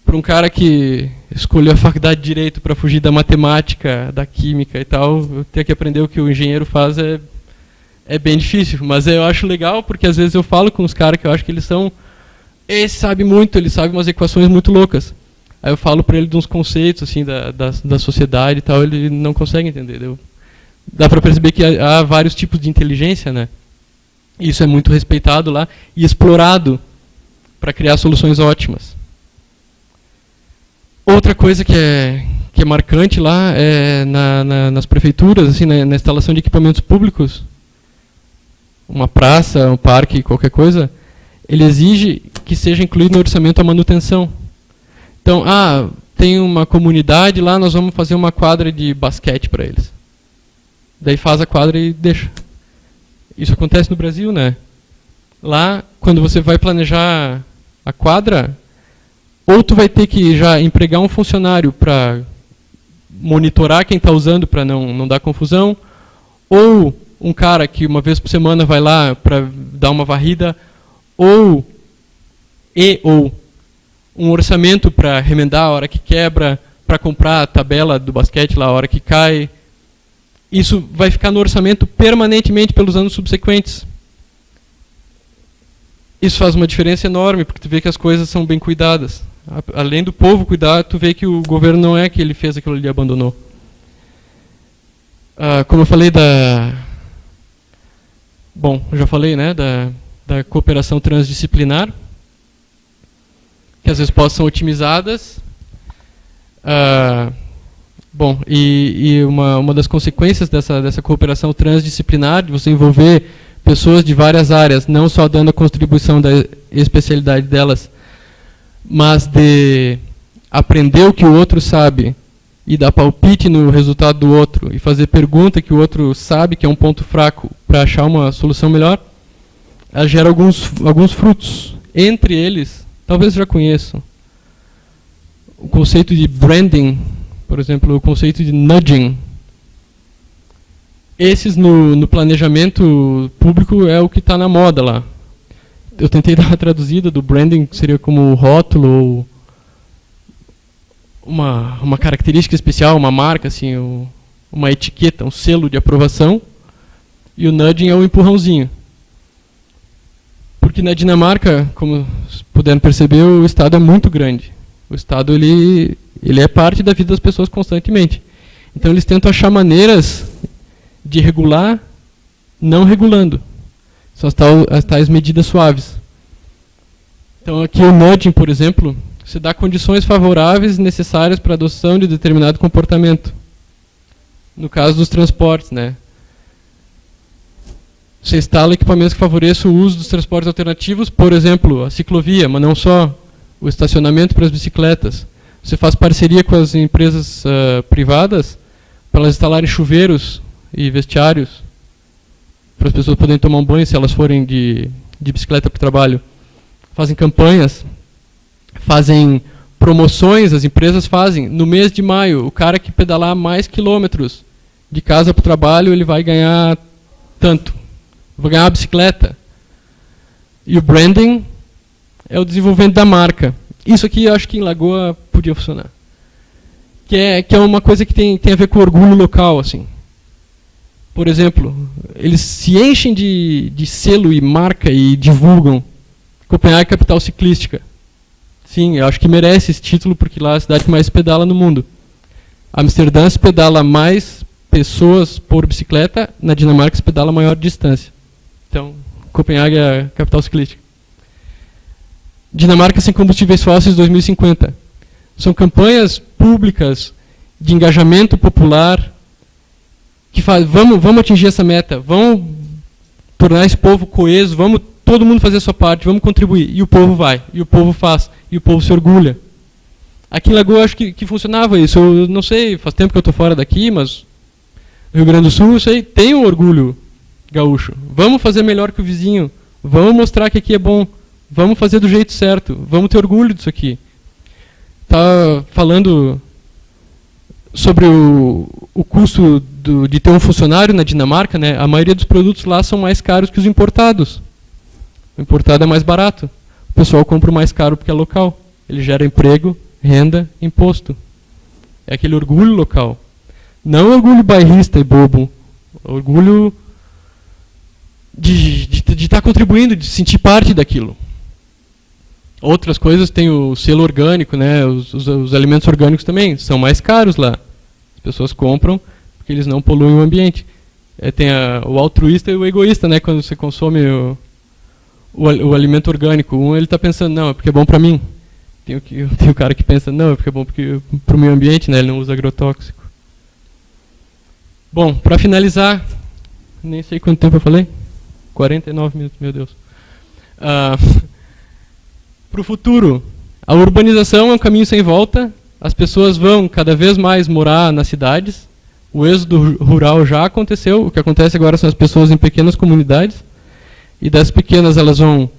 Para um cara que escolheu a faculdade de Direito para fugir da matemática, da química e tal, eu ter que aprender o que o engenheiro faz é bem difícil. Mas eu acho legal, porque às vezes eu falo com os caras que eu acho que eles sabem muito, eles sabem umas equações muito loucas. Aí eu falo para ele de uns conceitos assim, da sociedade e tal, ele não consegue entender. Dá para perceber que há vários tipos de inteligência, né? Isso é muito respeitado lá e explorado para criar soluções ótimas. Outra coisa que é marcante lá é nas prefeituras, assim, na instalação de equipamentos públicos, uma praça, um parque, qualquer coisa, ele exige que seja incluído no orçamento a manutenção. Então, tem uma comunidade lá, nós vamos fazer uma quadra de basquete para eles. Daí faz a quadra e deixa. Isso acontece no Brasil, né? Lá, quando você vai planejar a quadra, ou tu vai ter que já empregar um funcionário para monitorar quem está usando para não dar confusão, ou um cara que uma vez por semana vai lá para dar uma varrida, ou um orçamento para remendar a hora que quebra, para comprar a tabela do basquete lá a hora que cai. Isso vai ficar no orçamento permanentemente pelos anos subsequentes. Isso faz uma diferença enorme, porque tu vê que as coisas são bem cuidadas. Além do povo cuidar, tu vê que o governo não é que ele fez aquilo ali e abandonou. Como eu falei Bom, eu já falei, né, da cooperação transdisciplinar, que as respostas são otimizadas. Bom, e uma das consequências dessa cooperação transdisciplinar, de você envolver pessoas de várias áreas, não só dando a contribuição da especialidade delas, mas de aprender o que o outro sabe e dar palpite no resultado do outro e fazer pergunta que o outro sabe que é um ponto fraco para achar uma solução melhor, ela gera alguns frutos. Entre eles, talvez já conheçam, o conceito de branding, por exemplo, o conceito de nudging. Esses no planejamento público é o que está na moda lá. Eu tentei dar uma traduzida do branding, que seria como rótulo ou uma característica especial, uma marca, assim, uma etiqueta, um selo de aprovação. E o nudging é o empurrãozinho. Porque na Dinamarca, como puderam perceber, o Estado é muito grande. O Estado ele é parte da vida das pessoas constantemente. Então eles tentam achar maneiras de regular, não regulando. São as tais medidas suaves. Então aqui o nudging, por exemplo, se dá condições favoráveis necessárias para a adoção de determinado comportamento. No caso dos transportes, né? Você instala equipamentos que favoreçam o uso dos transportes alternativos, por exemplo, a ciclovia, mas não só, o estacionamento para as bicicletas. Você faz parceria com as empresas privadas para elas instalarem chuveiros e vestiários para as pessoas poderem tomar um banho se elas forem de bicicleta para o trabalho. Fazem campanhas, fazem promoções, as empresas fazem. No mês de maio, o cara que pedalar mais quilômetros de casa para o trabalho, ele vai ganhar tanto. Vai ganhar uma bicicleta. E o branding é o desenvolvimento da marca. Isso aqui eu acho que em Lagoa podia funcionar. Que é uma coisa que tem a ver com orgulho local, assim. Por exemplo, eles se enchem de selo e marca e divulgam Copenhague capital ciclística. Sim, eu acho que merece esse título porque lá é a cidade que mais pedala no mundo. Amsterdã se pedala mais pessoas por bicicleta, na Dinamarca se pedala maior distância. Então, Copenhague é a capital ciclística. Dinamarca sem combustíveis fósseis 2050. São campanhas públicas de engajamento popular que fazem, vamos atingir essa meta, vamos tornar esse povo coeso, vamos todo mundo fazer a sua parte, vamos contribuir. E o povo vai, e o povo faz, e o povo se orgulha. Aqui em Lagoa eu acho que funcionava isso. Eu não sei, faz tempo que eu estou fora daqui, mas no Rio Grande do Sul, eu sei, tem um orgulho gaúcho. Vamos fazer melhor que o vizinho, vamos mostrar que aqui é bom, vamos fazer do jeito certo, vamos ter orgulho disso aqui. Tá falando sobre o custo de ter um funcionário na Dinamarca, né? A maioria dos produtos lá são mais caros que os importados. O importado é mais barato. O pessoal compra o mais caro porque é local. Ele gera emprego, renda, imposto. É aquele orgulho local. Não orgulho bairrista e bobo. Orgulho de estar contribuindo, de sentir parte daquilo. Outras coisas tem o selo orgânico, né? Os alimentos orgânicos também são mais caros lá. As pessoas compram porque eles não poluem o ambiente. Tem o altruísta e o egoísta, né? Quando você consome o alimento orgânico. Um ele está pensando, não, é porque é bom para mim. Tem o cara que pensa, não, é porque é bom para o meio ambiente, né? Ele não usa agrotóxico. Bom, para finalizar, nem sei quanto tempo eu falei. 49 minutos, meu Deus. Para o futuro, a urbanização é um caminho sem volta. As pessoas vão cada vez mais morar nas cidades. O êxodo rural já aconteceu. O que acontece agora são as pessoas em pequenas comunidades. E das pequenas elas vão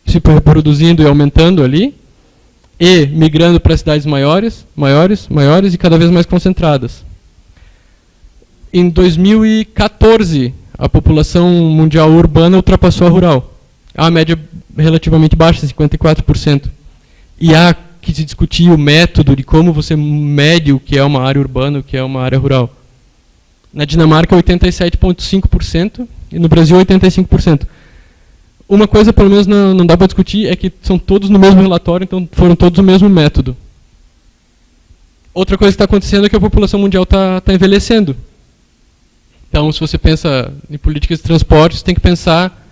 se reproduzindo e aumentando ali. E migrando para cidades maiores e cada vez mais concentradas. Em 2014, a população mundial urbana ultrapassou a rural. A média relativamente baixa, 54%. E há que se discutir o método de como você mede o que é uma área urbana, o que é uma área rural. Na Dinamarca, 87,5% e no Brasil, 85%. Uma coisa, pelo menos, não dá para discutir, é que são todos no mesmo relatório, então foram todos o mesmo método. Outra coisa que está acontecendo é que a população mundial está envelhecendo. Então, se você pensa em políticas de transportes, tem que pensar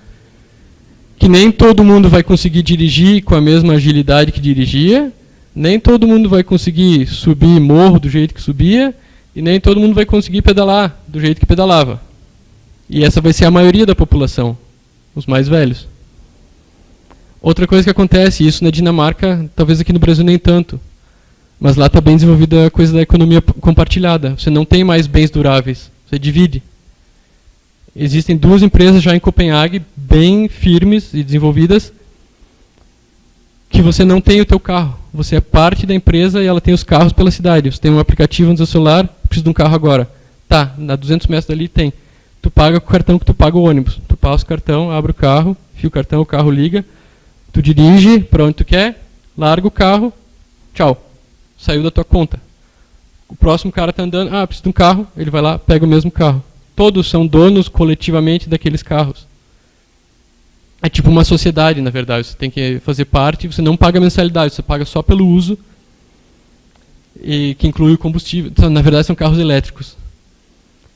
que nem todo mundo vai conseguir dirigir com a mesma agilidade que dirigia, nem todo mundo vai conseguir subir morro do jeito que subia, e nem todo mundo vai conseguir pedalar do jeito que pedalava. E essa vai ser a maioria da população, os mais velhos. Outra coisa que acontece, isso na Dinamarca, talvez aqui no Brasil nem tanto, mas lá está bem desenvolvida a coisa da economia compartilhada. Você não tem mais bens duráveis, você divide. Existem 2 empresas já em Copenhague, bem firmes e desenvolvidas, que você não tem o teu carro. Você é parte da empresa e ela tem os carros pela cidade. Você tem um aplicativo no seu celular, preciso de um carro agora. Tá, a 200 metros dali tem. Tu paga com o cartão que tu paga o ônibus. Tu passa o cartão, abre o carro, enfia o cartão, o carro liga. Tu dirige para onde tu quer, larga o carro, tchau. Saiu da tua conta. O próximo cara está andando, preciso de um carro, ele vai lá, pega o mesmo carro. Todos são donos coletivamente daqueles carros. É tipo uma sociedade, na verdade. Você tem que fazer parte, você não paga mensalidade, você paga só pelo uso, e que inclui o combustível. Então, na verdade, são carros elétricos.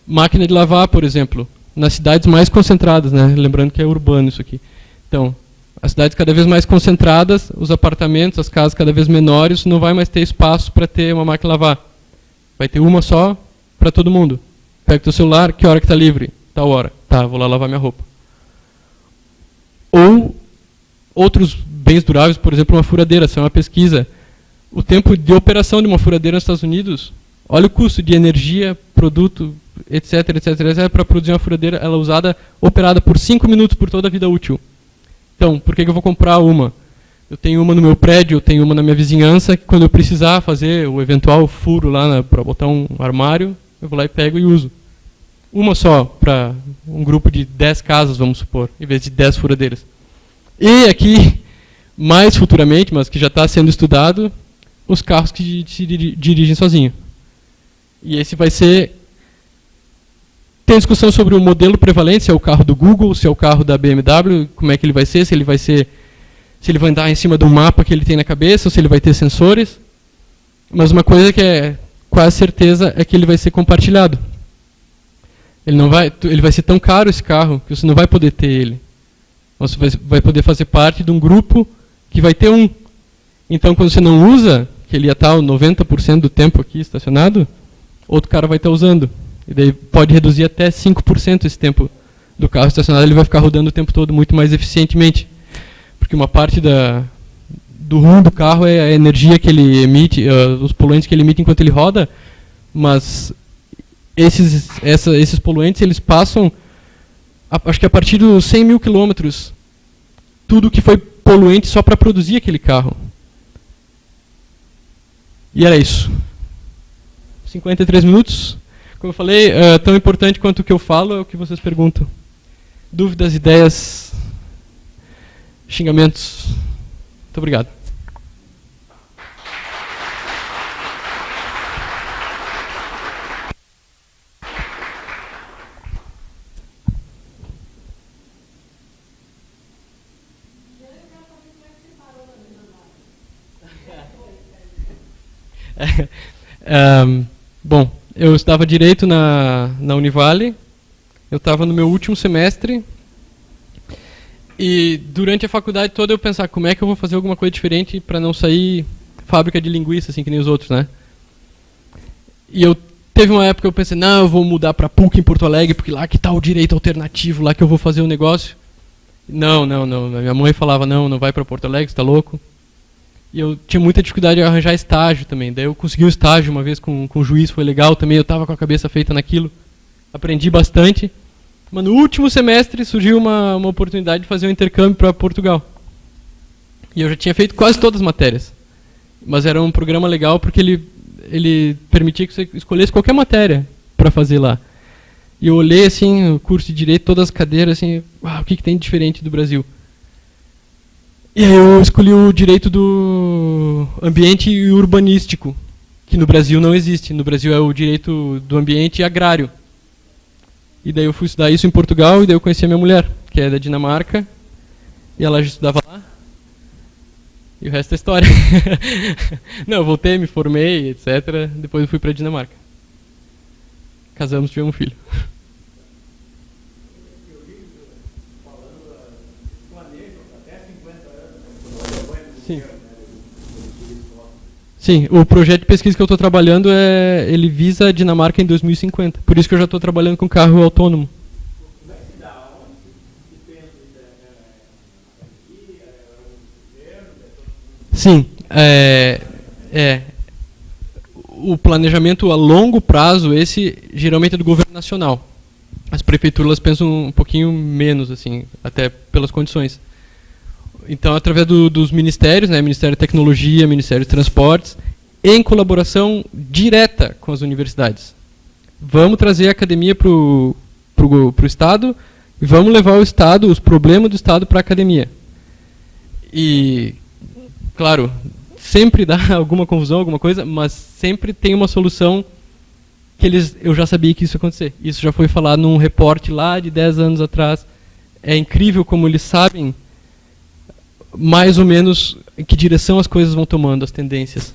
Máquina de lavar, por exemplo, nas cidades mais concentradas, né? Lembrando que é urbano isso aqui. Então, as cidades cada vez mais concentradas, os apartamentos, as casas cada vez menores, não vai mais ter espaço para ter uma máquina de lavar. Vai ter uma só para todo mundo. Pega o teu celular, que hora que está livre? Tal hora. Tá, vou lá lavar minha roupa. Ou outros bens duráveis, por exemplo, uma furadeira. Essa é uma pesquisa. O tempo de operação de uma furadeira nos Estados Unidos, olha o custo de energia, produto, etc, para produzir uma furadeira, ela é usada, operada por 5 minutos por toda a vida útil. Então, por que eu vou comprar uma? Eu tenho uma no meu prédio, eu tenho uma na minha vizinhança, que quando eu precisar fazer o eventual furo lá para botar um armário, eu vou lá e pego e uso. Uma só para um grupo de 10 casas, vamos supor, em vez de 10 furadeiras. E aqui, mais futuramente, mas que já está sendo estudado, os carros que se dirigem sozinhos. E esse vai ser... Tem discussão sobre o modelo prevalente, se é o carro do Google, se é o carro da BMW, como é que ele vai ser, se ele vai andar em cima do mapa que ele tem na cabeça, ou se ele vai ter sensores. Mas uma coisa que é quase certeza é que ele vai ser compartilhado. Ele vai ser tão caro esse carro que você não vai poder ter ele. Você vai poder fazer parte de um grupo que vai ter um. Então, quando você não usa, que ele ia estar 90% do tempo aqui estacionado, outro cara vai estar usando. E daí pode reduzir até 5% esse tempo do carro estacionado, ele vai ficar rodando o tempo todo muito mais eficientemente. Porque uma parte do ruim do carro é a energia que ele emite, os poluentes que ele emite enquanto ele roda, mas esses poluentes eles passam, acho que a partir dos 100 mil quilômetros, tudo que foi poluente só para produzir aquele carro. E era isso. 53 minutos. Como eu falei, tão importante quanto o que eu falo é o que vocês perguntam. Dúvidas, ideias, xingamentos. Muito obrigado. Bom, eu estudava Direito na Univale, eu estava no meu último semestre, e durante a faculdade toda eu pensava, como é que eu vou fazer alguma coisa diferente para não sair fábrica de linguiça, assim, que nem os outros, né? E teve uma época que eu pensei, não, eu vou mudar para PUC em Porto Alegre, porque lá que está o direito alternativo, lá que eu vou fazer um negócio. Não. Minha mãe falava, não vai para Porto Alegre, você está louco? E eu tinha muita dificuldade de arranjar estágio também. Daí eu consegui um estágio uma vez com o juiz, foi legal também. Eu estava com a cabeça feita naquilo. Aprendi bastante. Mas no último semestre surgiu uma oportunidade de fazer um intercâmbio para Portugal. E eu já tinha feito quase todas as matérias. Mas era um programa legal porque ele permitia que você escolhesse qualquer matéria para fazer lá. E eu olhei assim, o curso de Direito, todas as cadeiras, assim, o que tem de diferente do Brasil? E aí eu escolhi o direito do ambiente e urbanístico, que no Brasil não existe. No Brasil é o direito do ambiente e agrário. E daí eu fui estudar isso em Portugal, e daí eu conheci a minha mulher, que é da Dinamarca, e ela já estudava lá. E o resto é história. Não, eu voltei, me formei, etc. Depois eu fui para a Dinamarca. Casamos, tivemos um filho. Sim. Sim, o projeto de pesquisa que eu estou trabalhando, ele visa a Dinamarca em 2050. Por isso que eu já estou trabalhando com carro autônomo. Sim, o planejamento a longo prazo, esse geralmente é do governo nacional. As prefeituras pensam um pouquinho menos, assim, até pelas condições. Então, através dos ministérios, né, Ministério da Tecnologia, Ministério dos Transportes, em colaboração direta com as universidades. Vamos trazer a academia para o Estado e vamos levar o Estado, os problemas do Estado para a academia. E, claro, sempre dá alguma confusão, alguma coisa, mas sempre tem uma solução que eu já sabia que isso ia acontecer. Isso já foi falado num reporte lá de 10 anos atrás. é incrível como eles sabem mais ou menos em que direção as coisas vão tomando, as tendências.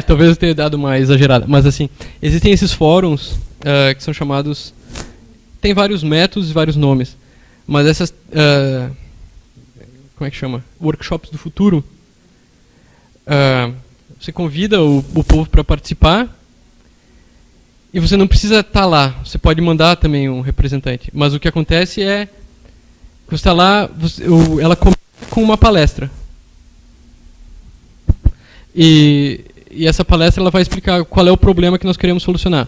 Talvez eu tenha dado uma exagerada, mas assim, existem esses fóruns que são chamados, tem vários métodos e vários nomes, mas essas, como é que chama? Workshops do futuro. Você convida o povo para participar e você não precisa estar lá, você pode mandar também um representante, mas o que acontece é que você está lá, ela começa com uma palestra. E essa palestra ela vai explicar qual é o problema que nós queremos solucionar.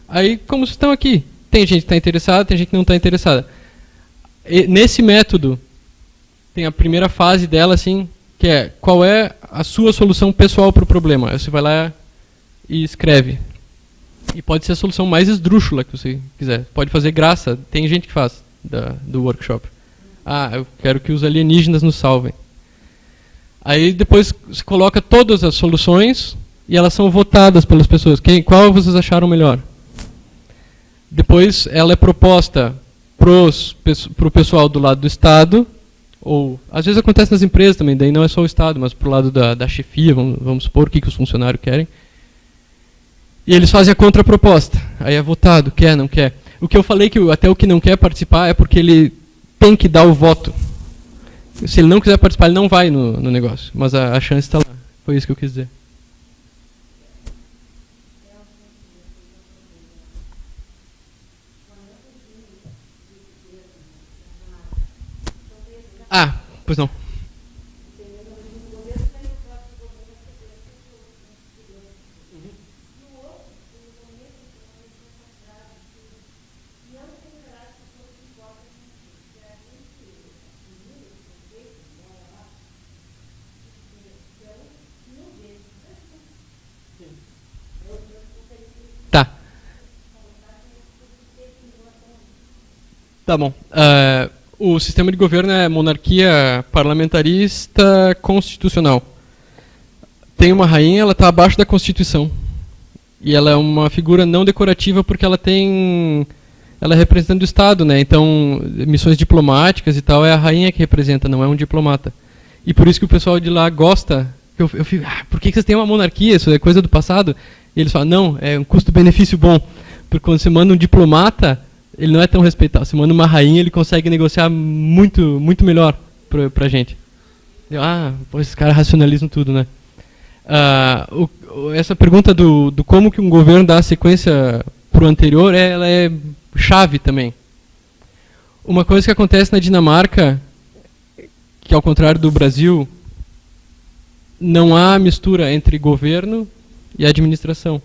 Aí, como vocês estão aqui, tem gente que está interessada, tem gente que não está interessada. E, nesse método, tem a primeira fase dela, assim, que é qual é a sua solução pessoal para o problema. Aí você vai lá e escreve. E pode ser a solução mais esdrúxula que você quiser. Pode fazer graça, tem gente que faz do workshop. Eu quero que os alienígenas nos salvem. Aí depois se coloca todas as soluções e elas são votadas pelas pessoas. Qual vocês acharam melhor? Depois ela é proposta para o pessoal do lado do Estado, ou às vezes acontece nas empresas também, daí não é só o Estado, mas para o lado da chefia, vamos supor o que os funcionários querem. E eles fazem a contraproposta. Aí é votado, quer, não quer. O que eu falei que até o que não quer participar é porque ele tem que dar o voto. Se ele não quiser participar, ele não vai no negócio. Mas a chance está lá. Foi isso que eu quis dizer. Pois não. Tá bom. O sistema de governo é monarquia parlamentarista constitucional. Tem uma rainha, ela está abaixo da Constituição. E ela é uma figura não decorativa porque ela é representante do Estado, né? Então, missões diplomáticas e tal, é a rainha que representa, não é um diplomata. E por isso que o pessoal de lá gosta. Eu fico, por que vocês têm uma monarquia? Isso é coisa do passado? E eles falam, não, é um custo-benefício bom. Porque quando você manda um diplomata, ele não é tão respeitado. Você manda uma rainha, ele consegue negociar muito, muito melhor pra gente. Esses caras racionalizam tudo, né? Essa pergunta do como que um governo dá sequência pro anterior, ela é chave também. Uma coisa que acontece na Dinamarca, que ao contrário do Brasil, não há mistura entre governo e administração.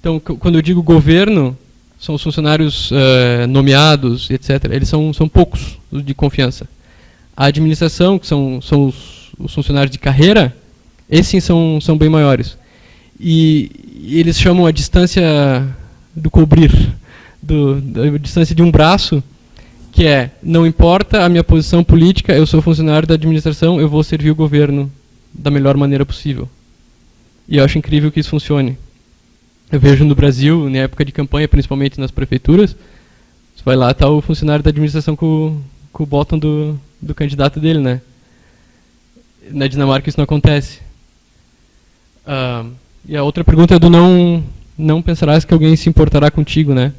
Então, quando eu digo governo, são os funcionários nomeados, etc. Eles são poucos de confiança. A administração, que são os funcionários de carreira, esses sim são bem maiores. E eles chamam a distância do cobrir, da distância de um braço, que é, não importa a minha posição política, eu sou funcionário da administração, eu vou servir o governo da melhor maneira possível. E eu acho incrível que isso funcione. Eu vejo no Brasil, na época de campanha, principalmente nas prefeituras, você vai lá, está o funcionário da administração com o botão do candidato dele, né? Na Dinamarca isso não acontece. E a outra pergunta é do não pensarás que alguém se importará contigo, né?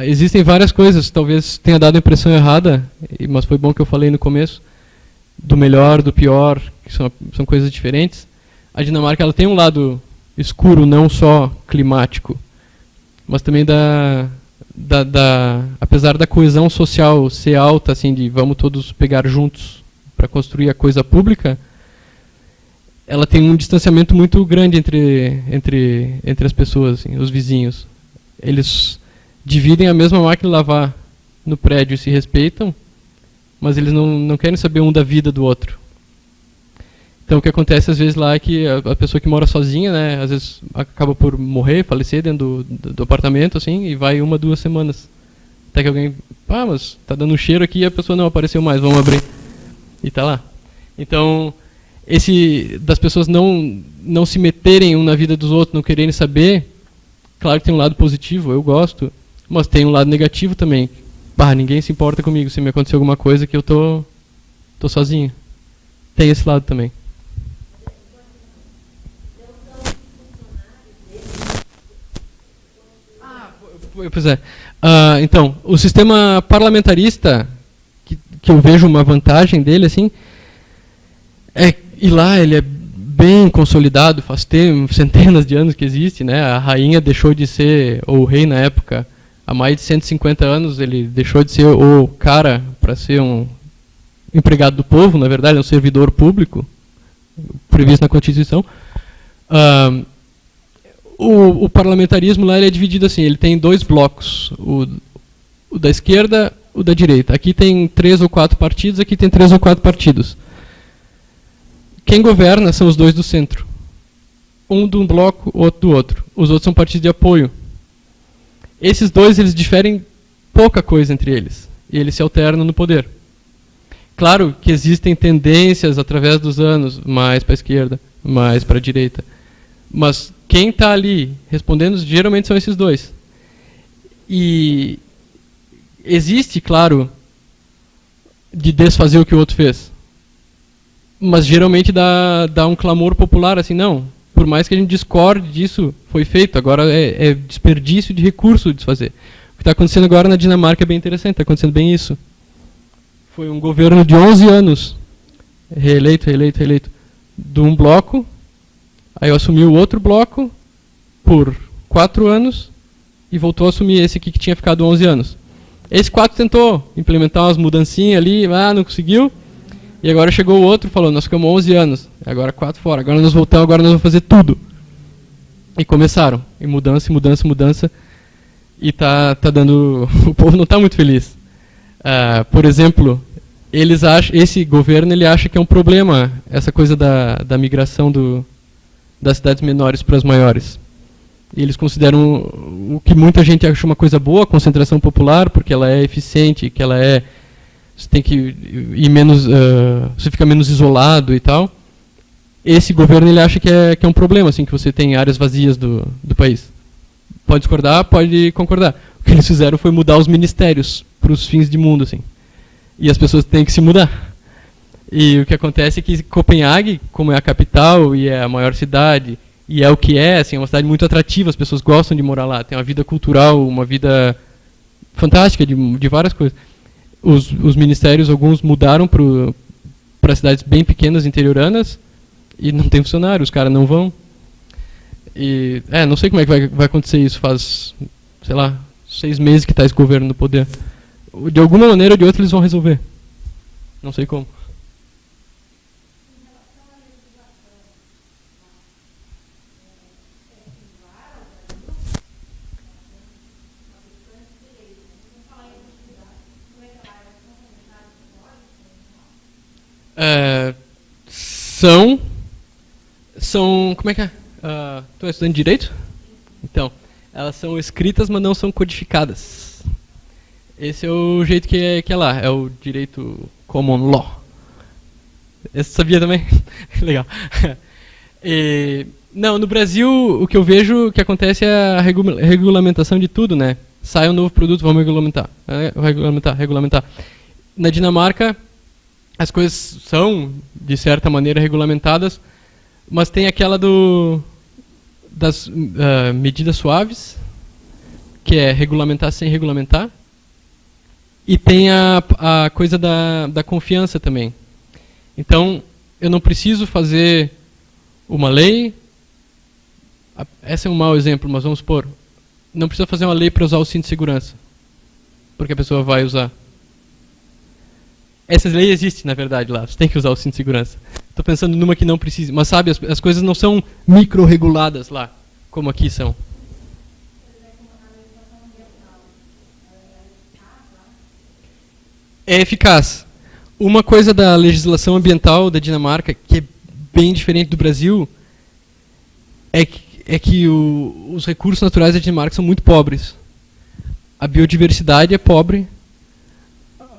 Existem várias coisas, talvez tenha dado a impressão errada, mas foi bom que eu falei no começo, do melhor, do pior, que são coisas diferentes. A Dinamarca ela tem um lado escuro, não só climático, mas também apesar da coesão social ser alta, assim, de vamos todos pegar juntos para construir a coisa pública, ela tem um distanciamento muito grande entre as pessoas, assim, os vizinhos. Eles dividem a mesma máquina de lavar no prédio e se respeitam, mas eles não querem saber um da vida do outro. Então o que acontece às vezes lá é que a pessoa que mora sozinha, né, às vezes acaba por morrer, falecer dentro do apartamento, assim, e vai 1, 2 semanas Até que alguém, mas tá dando cheiro aqui e a pessoa não apareceu mais, vamos abrir. E tá lá. Então, esse das pessoas não se meterem um na vida dos outros, não quererem saber, claro que tem um lado positivo, eu gosto, mas tem um lado negativo também. Ninguém se importa comigo se me acontecer alguma coisa que eu tô sozinho. Tem esse lado também. Pois é. Então, o sistema parlamentarista, que eu vejo uma vantagem dele, assim, e lá ele é bem consolidado, faz centenas de anos que existe, né? A rainha deixou de ser, ou o rei na época, há mais de 150 anos, ele deixou de ser o cara para ser um empregado do povo, na verdade, é um servidor público, previsto na Constituição. O parlamentarismo lá ele é dividido assim, ele tem 2 blocos, o da esquerda, o da direita. Aqui tem 3 ou 4 partidos, aqui tem 3 ou 4 partidos. Quem governa são os 2 do centro. Um de um bloco, outro do outro. Os outros são partidos de apoio. Esses 2 eles diferem pouca coisa entre eles, e eles se alternam no poder. Claro que existem tendências através dos anos, mais para a esquerda, mais para a direita. Mas quem está ali respondendo geralmente são esses 2. E existe, claro, de desfazer o que o outro fez. Mas geralmente dá um clamor popular, assim, não, por mais que a gente discorde disso, foi feito, agora é desperdício de recurso desfazer. O que está acontecendo agora na Dinamarca é bem interessante, está acontecendo bem isso. Foi um governo de 11 anos, reeleito, de um bloco. Aí eu assumi o outro bloco por 4 anos e voltou a assumir esse aqui que tinha ficado 11 anos. Esse 4 tentou implementar umas mudancinhas ali, não conseguiu. E agora chegou o outro e falou, nós ficamos 11 anos, agora 4 fora, agora nós voltamos, agora nós vamos fazer tudo. E começaram, e mudança, e tá dando... o povo não está muito feliz. Por exemplo, esse governo ele acha que é um problema essa coisa da migração das cidades menores para as maiores. E eles consideram o que muita gente acha uma coisa boa, a concentração popular, porque ela é eficiente, que ela é... Você tem que ir menos... você fica menos isolado e tal. Esse governo ele acha que é um problema, assim, que você tem áreas vazias do país. Pode discordar, pode concordar. O que eles fizeram foi mudar os ministérios para os fins de mundo, assim. E as pessoas têm que se mudar. E o que acontece é que Copenhague, como é a capital e é a maior cidade, e é o que é, assim, é uma cidade muito atrativa, as pessoas gostam de morar lá, tem uma vida cultural, uma vida fantástica de várias coisas. Os ministérios, alguns mudaram para cidades bem pequenas, interioranas, e não tem funcionário, os caras não vão. E, não sei como é que vai acontecer isso, faz, sei lá, 6 meses que está esse governo no poder. De alguma maneira ou de outra eles vão resolver. Não sei como. São como é que é? Tu é estudante de Direito? Então, elas são escritas, mas não são codificadas. Esse é o jeito que é lá, é o direito common law. Você sabia também? Legal. Não, no Brasil, o que eu vejo que acontece é a regulamentação de tudo, né? Sai um novo produto, vamos regulamentar. Na Dinamarca, as coisas são, de certa maneira, regulamentadas, mas tem aquela das medidas suaves, que é regulamentar sem regulamentar, e tem a coisa da confiança também. Então, eu não preciso fazer uma lei, esse é um mau exemplo, mas vamos supor, não precisa fazer uma lei para usar o cinto de segurança, porque a pessoa vai usar. Essas leis existem, na verdade, lá. Você tem que usar o cinto de segurança. Estou pensando numa que não precisa. Mas, sabe, as coisas não são micro-reguladas lá, como aqui são. É eficaz. Uma coisa da legislação ambiental da Dinamarca, que é bem diferente do Brasil, é que os recursos naturais da Dinamarca são muito pobres. a biodiversidade é pobre,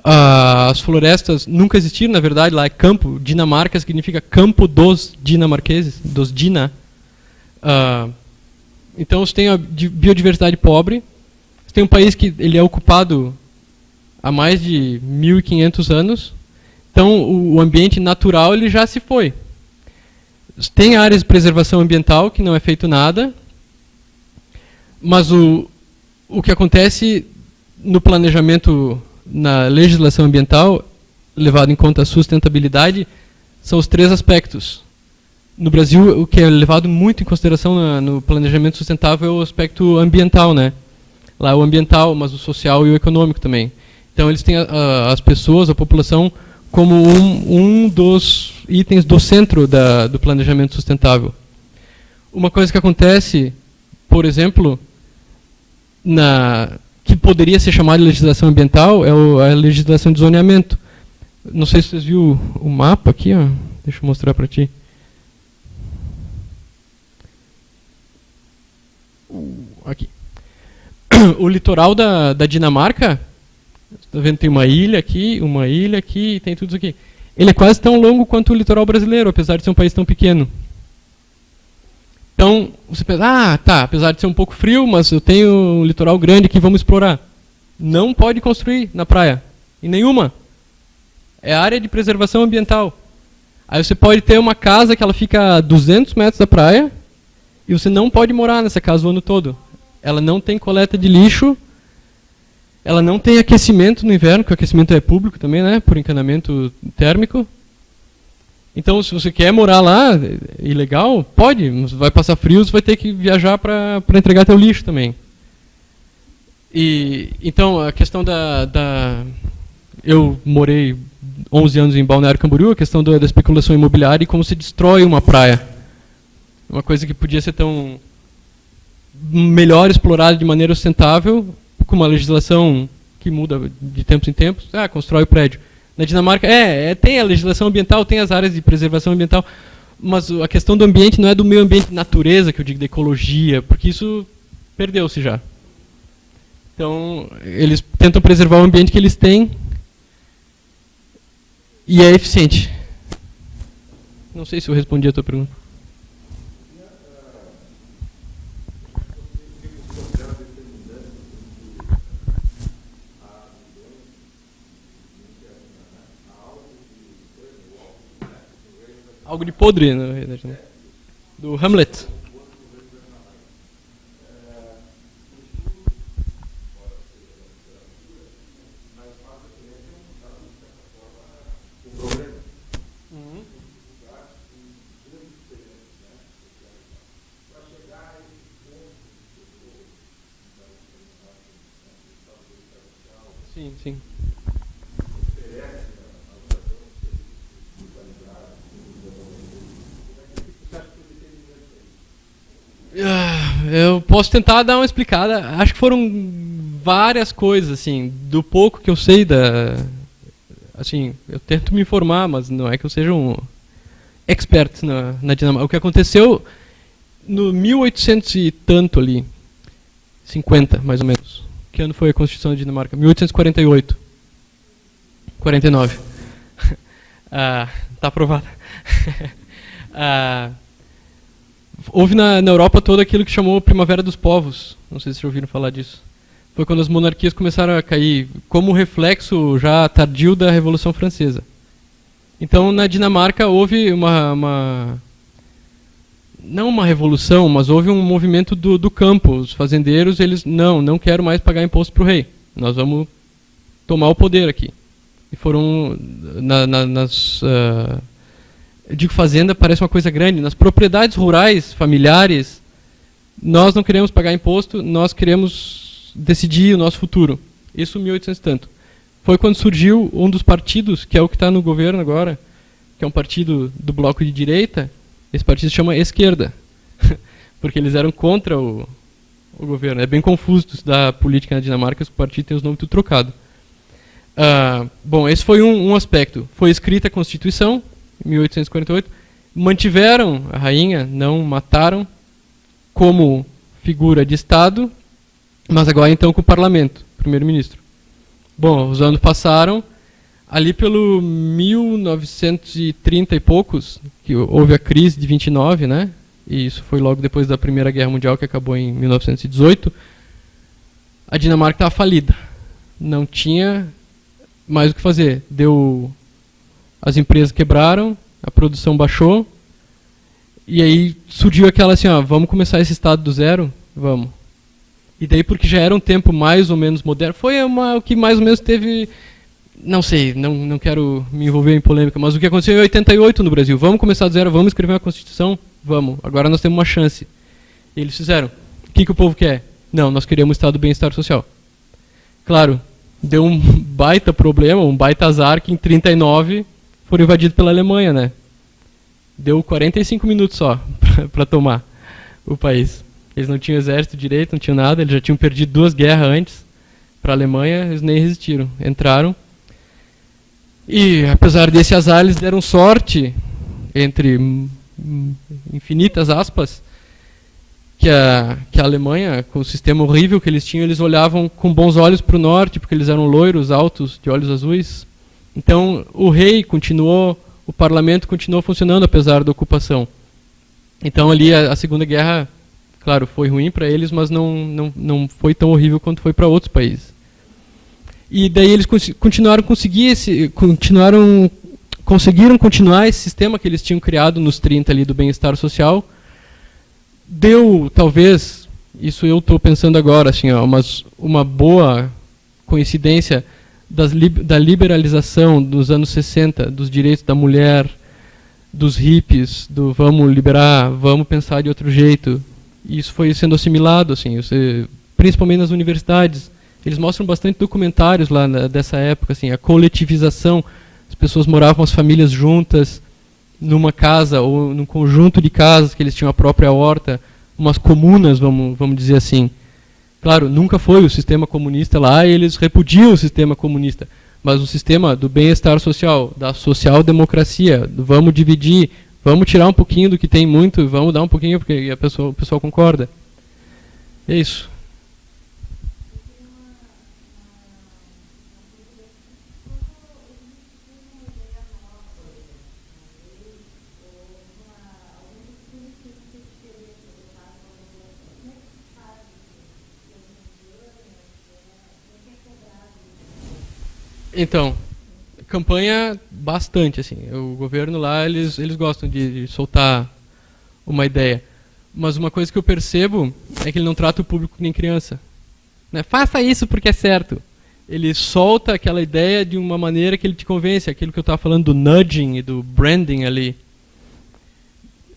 as florestas nunca existiram, na verdade, lá é campo. Dinamarca significa campo dos dinamarqueses, dos Dina. Então você tem a biodiversidade pobre, você tem um país que ele é ocupado há mais de 1.500 anos, então o ambiente natural ele já se foi. Tem áreas de preservação ambiental que não é feito nada, mas o que acontece no planejamento, na legislação ambiental, levado em conta a sustentabilidade, são os 3 aspectos. No Brasil, o que é levado muito em consideração no planejamento sustentável é o aspecto ambiental, né? Lá é o ambiental, mas o social e o econômico também. Então eles têm as pessoas, a população, como um dos itens do centro do planejamento sustentável. Uma coisa que acontece, por exemplo, que poderia ser chamada de legislação ambiental, é a legislação de zoneamento. Não sei se vocês viram o mapa aqui, ó. Deixa eu mostrar para ti. Aqui. O litoral da Dinamarca, está vendo, tem uma ilha aqui, tem tudo isso aqui. Ele é quase tão longo quanto o litoral brasileiro, apesar de ser um país tão pequeno. Então, você pensa, apesar de ser um pouco frio, mas eu tenho um litoral grande aqui, vamos explorar. Não pode construir na praia, em nenhuma. É área de preservação ambiental. Aí você pode ter uma casa que ela fica a 200 metros da praia, e você não pode morar nessa casa o ano todo. Ela não tem coleta de lixo, ela não tem aquecimento no inverno, porque o aquecimento é público também, né, por encanamento térmico. Então, se você quer morar lá, ilegal, pode. Você vai passar frio, você vai ter que viajar para entregar teu lixo também. Então, a questão eu morei 11 anos em Balneário Camboriú, a questão da especulação imobiliária e como se destrói uma praia. Uma coisa que podia ser tão melhor explorada de maneira sustentável, com uma legislação que muda de tempos em tempos, constrói o prédio. Na Dinamarca, tem a legislação ambiental, tem as áreas de preservação ambiental, mas a questão do ambiente não é do meio ambiente de natureza, que eu digo, da ecologia, porque isso perdeu-se já. Então, eles tentam preservar o ambiente que eles têm e é eficiente. Não sei se eu respondi a tua pergunta. Algo de podre, na verdade, né? Do Hamlet. Sim, sim. Eu posso tentar dar uma explicada. Acho que foram várias coisas, assim, do pouco que eu sei assim, eu tento me informar, mas não é que eu seja um expert na Dinamarca. O que aconteceu no 1800 e tanto ali, 50 mais ou menos. Que ano foi a Constituição da Dinamarca? 1848. 49. Tá aprovada. Houve na Europa toda aquilo que chamou Primavera dos Povos. Não sei se vocês ouviram falar disso. Foi quando as monarquias começaram a cair, como reflexo já tardio da Revolução Francesa. Então, na Dinamarca houve não uma revolução, mas houve um movimento do campo. Os fazendeiros, eles, não quero mais pagar imposto para o rei. Nós vamos tomar o poder aqui. E foram eu digo fazenda, parece uma coisa grande. Nas propriedades rurais, familiares, nós não queremos pagar imposto, nós queremos decidir o nosso futuro. Isso 1800 e tanto. Foi quando surgiu um dos partidos, que é o que está no governo agora, que é um partido do bloco de direita. Esse partido se chama Esquerda, porque eles eram contra o governo. É bem confuso estudar a política na Dinamarca, os partidos têm os nomes tudo trocado. Bom, esse foi um aspecto. Foi escrita a Constituição, 1848, mantiveram a rainha, não mataram, como figura de Estado, Mas agora então com o parlamento, primeiro-ministro. Bom, os anos passaram, ali pelo 1930 e poucos, que houve a crise de 29, né? E isso foi logo depois da Primeira Guerra Mundial, que acabou em 1918, a Dinamarca estava falida. Não tinha mais o que fazer. As empresas quebraram, a produção baixou, e aí surgiu aquela assim, ó, vamos começar esse estado do zero? Vamos. E daí, porque já era um tempo mais ou menos moderno, foi o que mais ou menos teve, não sei, não quero me envolver em polêmica, mas o que aconteceu em 88 no Brasil, vamos começar do zero, vamos escrever uma Constituição? Vamos, agora nós temos uma chance. E eles fizeram. O que o povo quer? Não, nós queremos um estado do bem-estar social. Claro, deu um baita problema, um baita azar, que em 39 foram invadidos pela Alemanha, né? Deu 45 minutos só para tomar o país. Eles não tinham exército direito, não tinham nada, eles já tinham perdido 2 guerras antes para a Alemanha, eles nem resistiram, entraram. E apesar desse azar, eles deram sorte, entre infinitas aspas, que a Alemanha, com o sistema horrível que eles tinham, eles olhavam com bons olhos para o norte, porque eles eram loiros, altos, de olhos azuis. Então o rei continuou, o parlamento continuou funcionando apesar da ocupação. Então ali a Segunda Guerra, claro, foi ruim para eles, mas não foi tão horrível quanto foi para outros países. E daí eles conseguiram continuar esse sistema que eles tinham criado nos 30 ali do bem-estar social. Deu, talvez, isso eu estou pensando agora, assim, ó, uma boa coincidência da liberalização dos anos 60, dos direitos da mulher, dos hippies, do vamos liberar, vamos pensar de outro jeito. E isso foi sendo assimilado, assim, principalmente nas universidades. Eles mostram bastante documentários lá dessa época, assim, a coletivização. As pessoas moravam, as famílias juntas, numa casa ou num conjunto de casas que eles tinham a própria horta, umas comunas, vamos dizer assim. Claro, nunca foi o sistema comunista lá, e eles repudiam o sistema comunista, mas o sistema do bem-estar social, da social-democracia, do vamos dividir, vamos tirar um pouquinho do que tem muito e vamos dar um pouquinho porque o pessoal concorda. É isso. Então, campanha bastante, assim. O governo lá, eles gostam de soltar uma ideia. Mas uma coisa que eu percebo é que ele não trata o público que nem criança. Né? Faça isso porque é certo. Ele solta aquela ideia de uma maneira que ele te convence. Aquilo que eu estava falando do nudging e do branding ali.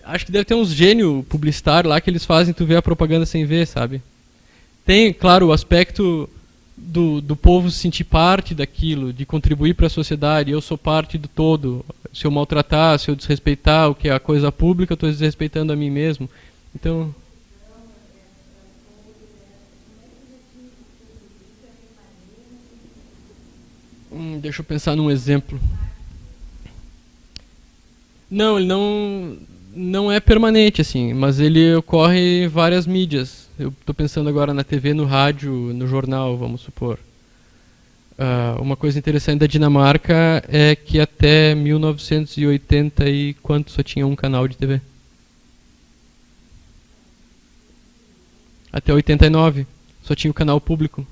Acho que deve ter uns gênios publicitários lá que eles fazem tu ver a propaganda sem ver, sabe? Tem, claro, o aspecto do povo se sentir parte daquilo, de contribuir para a sociedade. Eu sou parte do todo. Se eu maltratar, se eu desrespeitar o que é a coisa pública, eu estou desrespeitando a mim mesmo. Então, deixa eu pensar num exemplo. Não, ele não é permanente, assim, mas ele ocorre em várias mídias. Eu estou pensando agora na TV, no rádio, no jornal, vamos supor. Uma coisa interessante da Dinamarca é que até 1980 e quanto só tinha um canal de TV? Até 89 só tinha o canal público.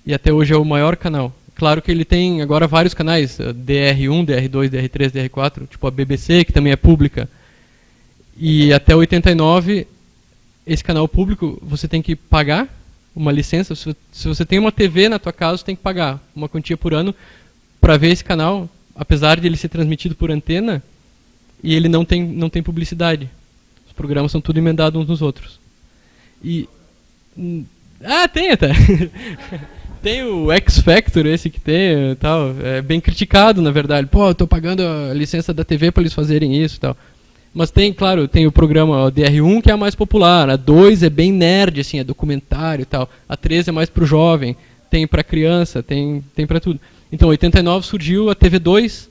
E até hoje é o maior canal. Claro que ele tem agora vários canais, DR1, DR2, DR3, DR4, tipo a BBC, que também é pública. E até 89, esse canal público, você tem que pagar uma licença. Se você tem uma TV na tua casa, você tem que pagar uma quantia por ano para ver esse canal, apesar de ele ser transmitido por antena, e ele não tem publicidade. Os programas são tudo emendados uns nos outros. E tem até. Tem o X Factor, esse que tem e tal. É bem criticado, na verdade. Pô, eu tô pagando a licença da TV para eles fazerem isso e tal. Mas tem, claro, tem o programa DR1, que é a mais popular. A 2 é bem nerd, assim, é documentário e tal. A 3 é mais pro jovem. Tem para criança, tem para tudo. Então, em 89 surgiu a TV2,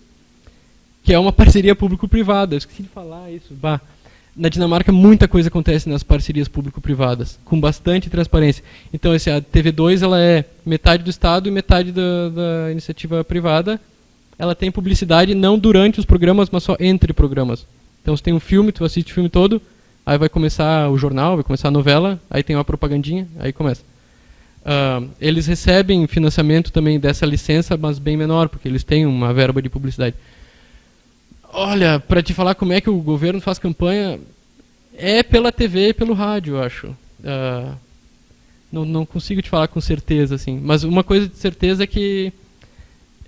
que é uma parceria público-privada. Eu esqueci de falar isso. Na Dinamarca, muita coisa acontece nas parcerias público-privadas, com bastante transparência. Então, a TV2 ela é metade do Estado e metade da iniciativa privada. Ela tem publicidade não durante os programas, mas só entre programas. Então, se tem um filme, tu assiste o filme todo, aí vai começar o jornal, vai começar a novela, aí tem uma propagandinha, aí começa. Eles recebem financiamento também dessa licença, mas bem menor, porque eles têm uma verba de publicidade. Olha, para te falar como é que o governo faz campanha, é pela TV e pelo rádio, eu acho. Não consigo te falar com certeza, assim. Mas uma coisa de certeza é que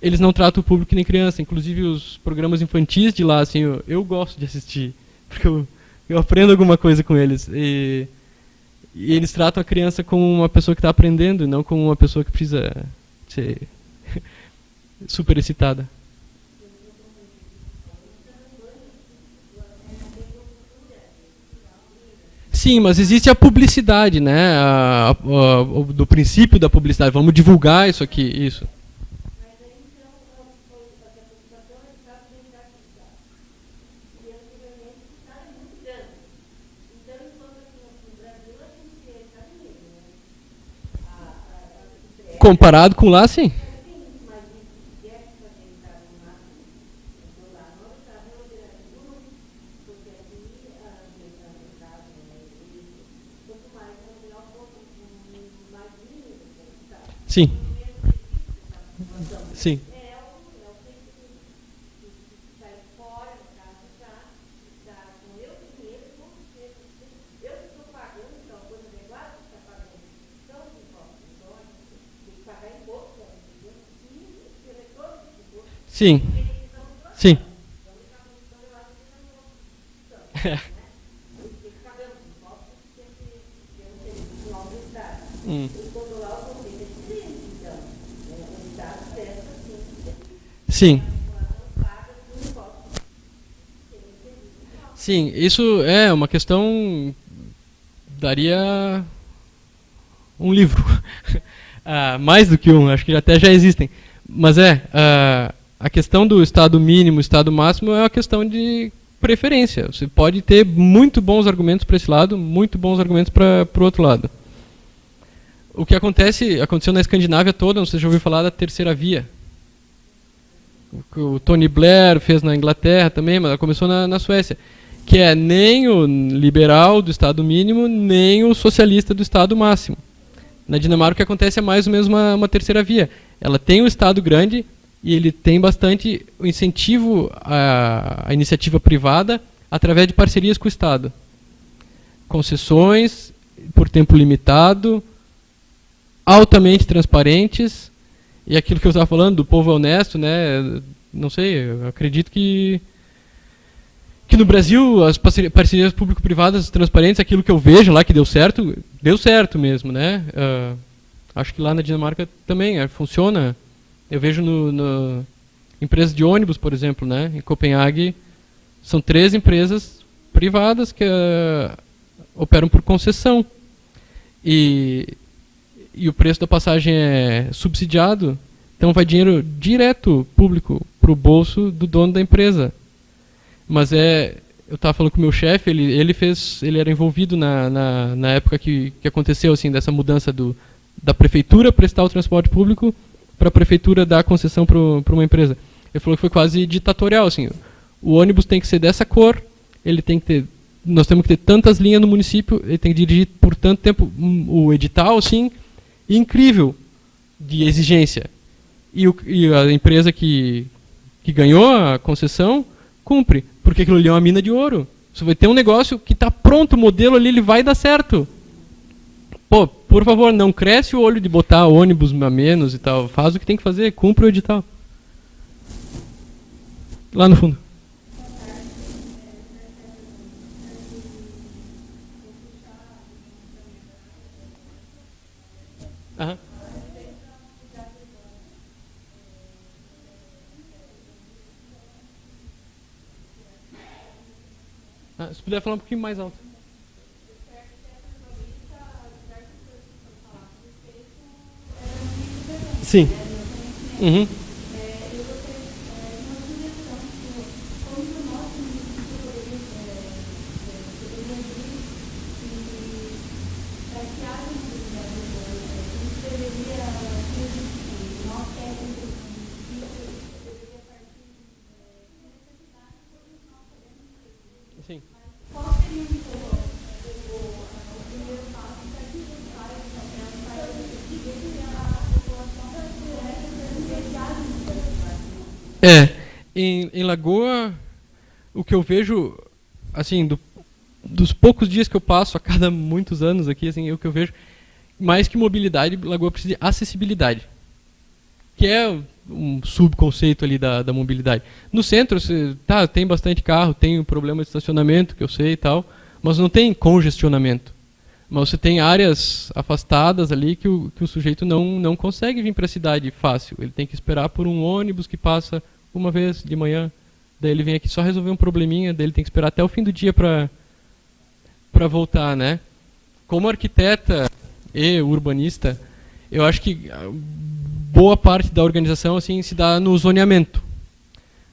eles não tratam o público que nem criança. Inclusive os programas infantis de lá, assim, eu gosto de assistir, porque eu aprendo alguma coisa com eles. E eles tratam a criança como uma pessoa que está aprendendo, e não como uma pessoa que precisa ser super excitada. Sim, mas existe a publicidade, né? Do princípio da publicidade. Vamos divulgar isso aqui, isso. Comparado com lá, sim. Sim. Sim. Sim. Sim. Sim. Sim, isso é uma questão, daria um livro. Mais do que um, acho que até já existem. Mas a questão do estado mínimo, estado máximo é uma questão de preferência. Você pode ter muito bons argumentos para esse lado, muito bons argumentos para o outro lado. O que aconteceu na Escandinávia toda, não sei se já ouviu falar da terceira via. O Tony Blair fez na Inglaterra também, mas ela começou na Suécia. Que é nem o liberal do estado mínimo, nem o socialista do estado máximo. Na Dinamarca o que acontece é mais ou menos uma terceira via. Ela tem um estado grande e ele tem bastante incentivo à iniciativa privada através de parcerias com o Estado. Concessões por tempo limitado, altamente transparentes, e aquilo que eu estava falando do povo honesto, né? Não sei, eu acredito que no Brasil as parcerias público-privadas transparentes, aquilo que eu vejo lá que deu certo mesmo, né? Acho que lá na Dinamarca também funciona. Eu vejo no empresas de ônibus, por exemplo, né? Em Copenhague, são 3 empresas privadas que operam por concessão. E o preço da passagem é subsidiado, então vai dinheiro direto público para o bolso do dono da empresa. Mas eu estava falando com o meu chefe, ele era envolvido na época que aconteceu assim, dessa mudança da prefeitura prestar o transporte público para a prefeitura dar a concessão para uma empresa. Ele falou que foi quase ditatorial, assim, o ônibus tem que ser dessa cor, nós temos que ter tantas linhas no município, ele tem que dirigir por tanto tempo, o edital, assim, incrível de exigência. E a empresa que ganhou a concessão cumpre, porque aquilo ali é uma mina de ouro. Você vai ter um negócio que está pronto, o modelo ali, ele vai dar certo. Pô, por favor, não cresce o olho de botar ônibus a menos e tal. Faz o que tem que fazer, cumpre o edital. Lá no fundo. Aham. Se puder falar um pouquinho mais alto. Sim. Uhum. Sim. Em Lagoa, o que eu vejo, assim, dos poucos dias que eu passo a cada muitos anos aqui, assim, o que eu vejo, mais que mobilidade, Lagoa precisa de acessibilidade, que é um subconceito ali da mobilidade. No centro, tem bastante carro, tem um problema de estacionamento, que eu sei e tal, mas não tem congestionamento. Mas você tem áreas afastadas ali que o sujeito não consegue vir para a cidade fácil. Ele tem que esperar por um ônibus que passa uma vez de manhã. Daí ele vem aqui só resolver um probleminha, daí ele tem que esperar até o fim do dia para voltar, né? Como arquiteta e urbanista, eu acho que boa parte da organização assim se dá no zoneamento,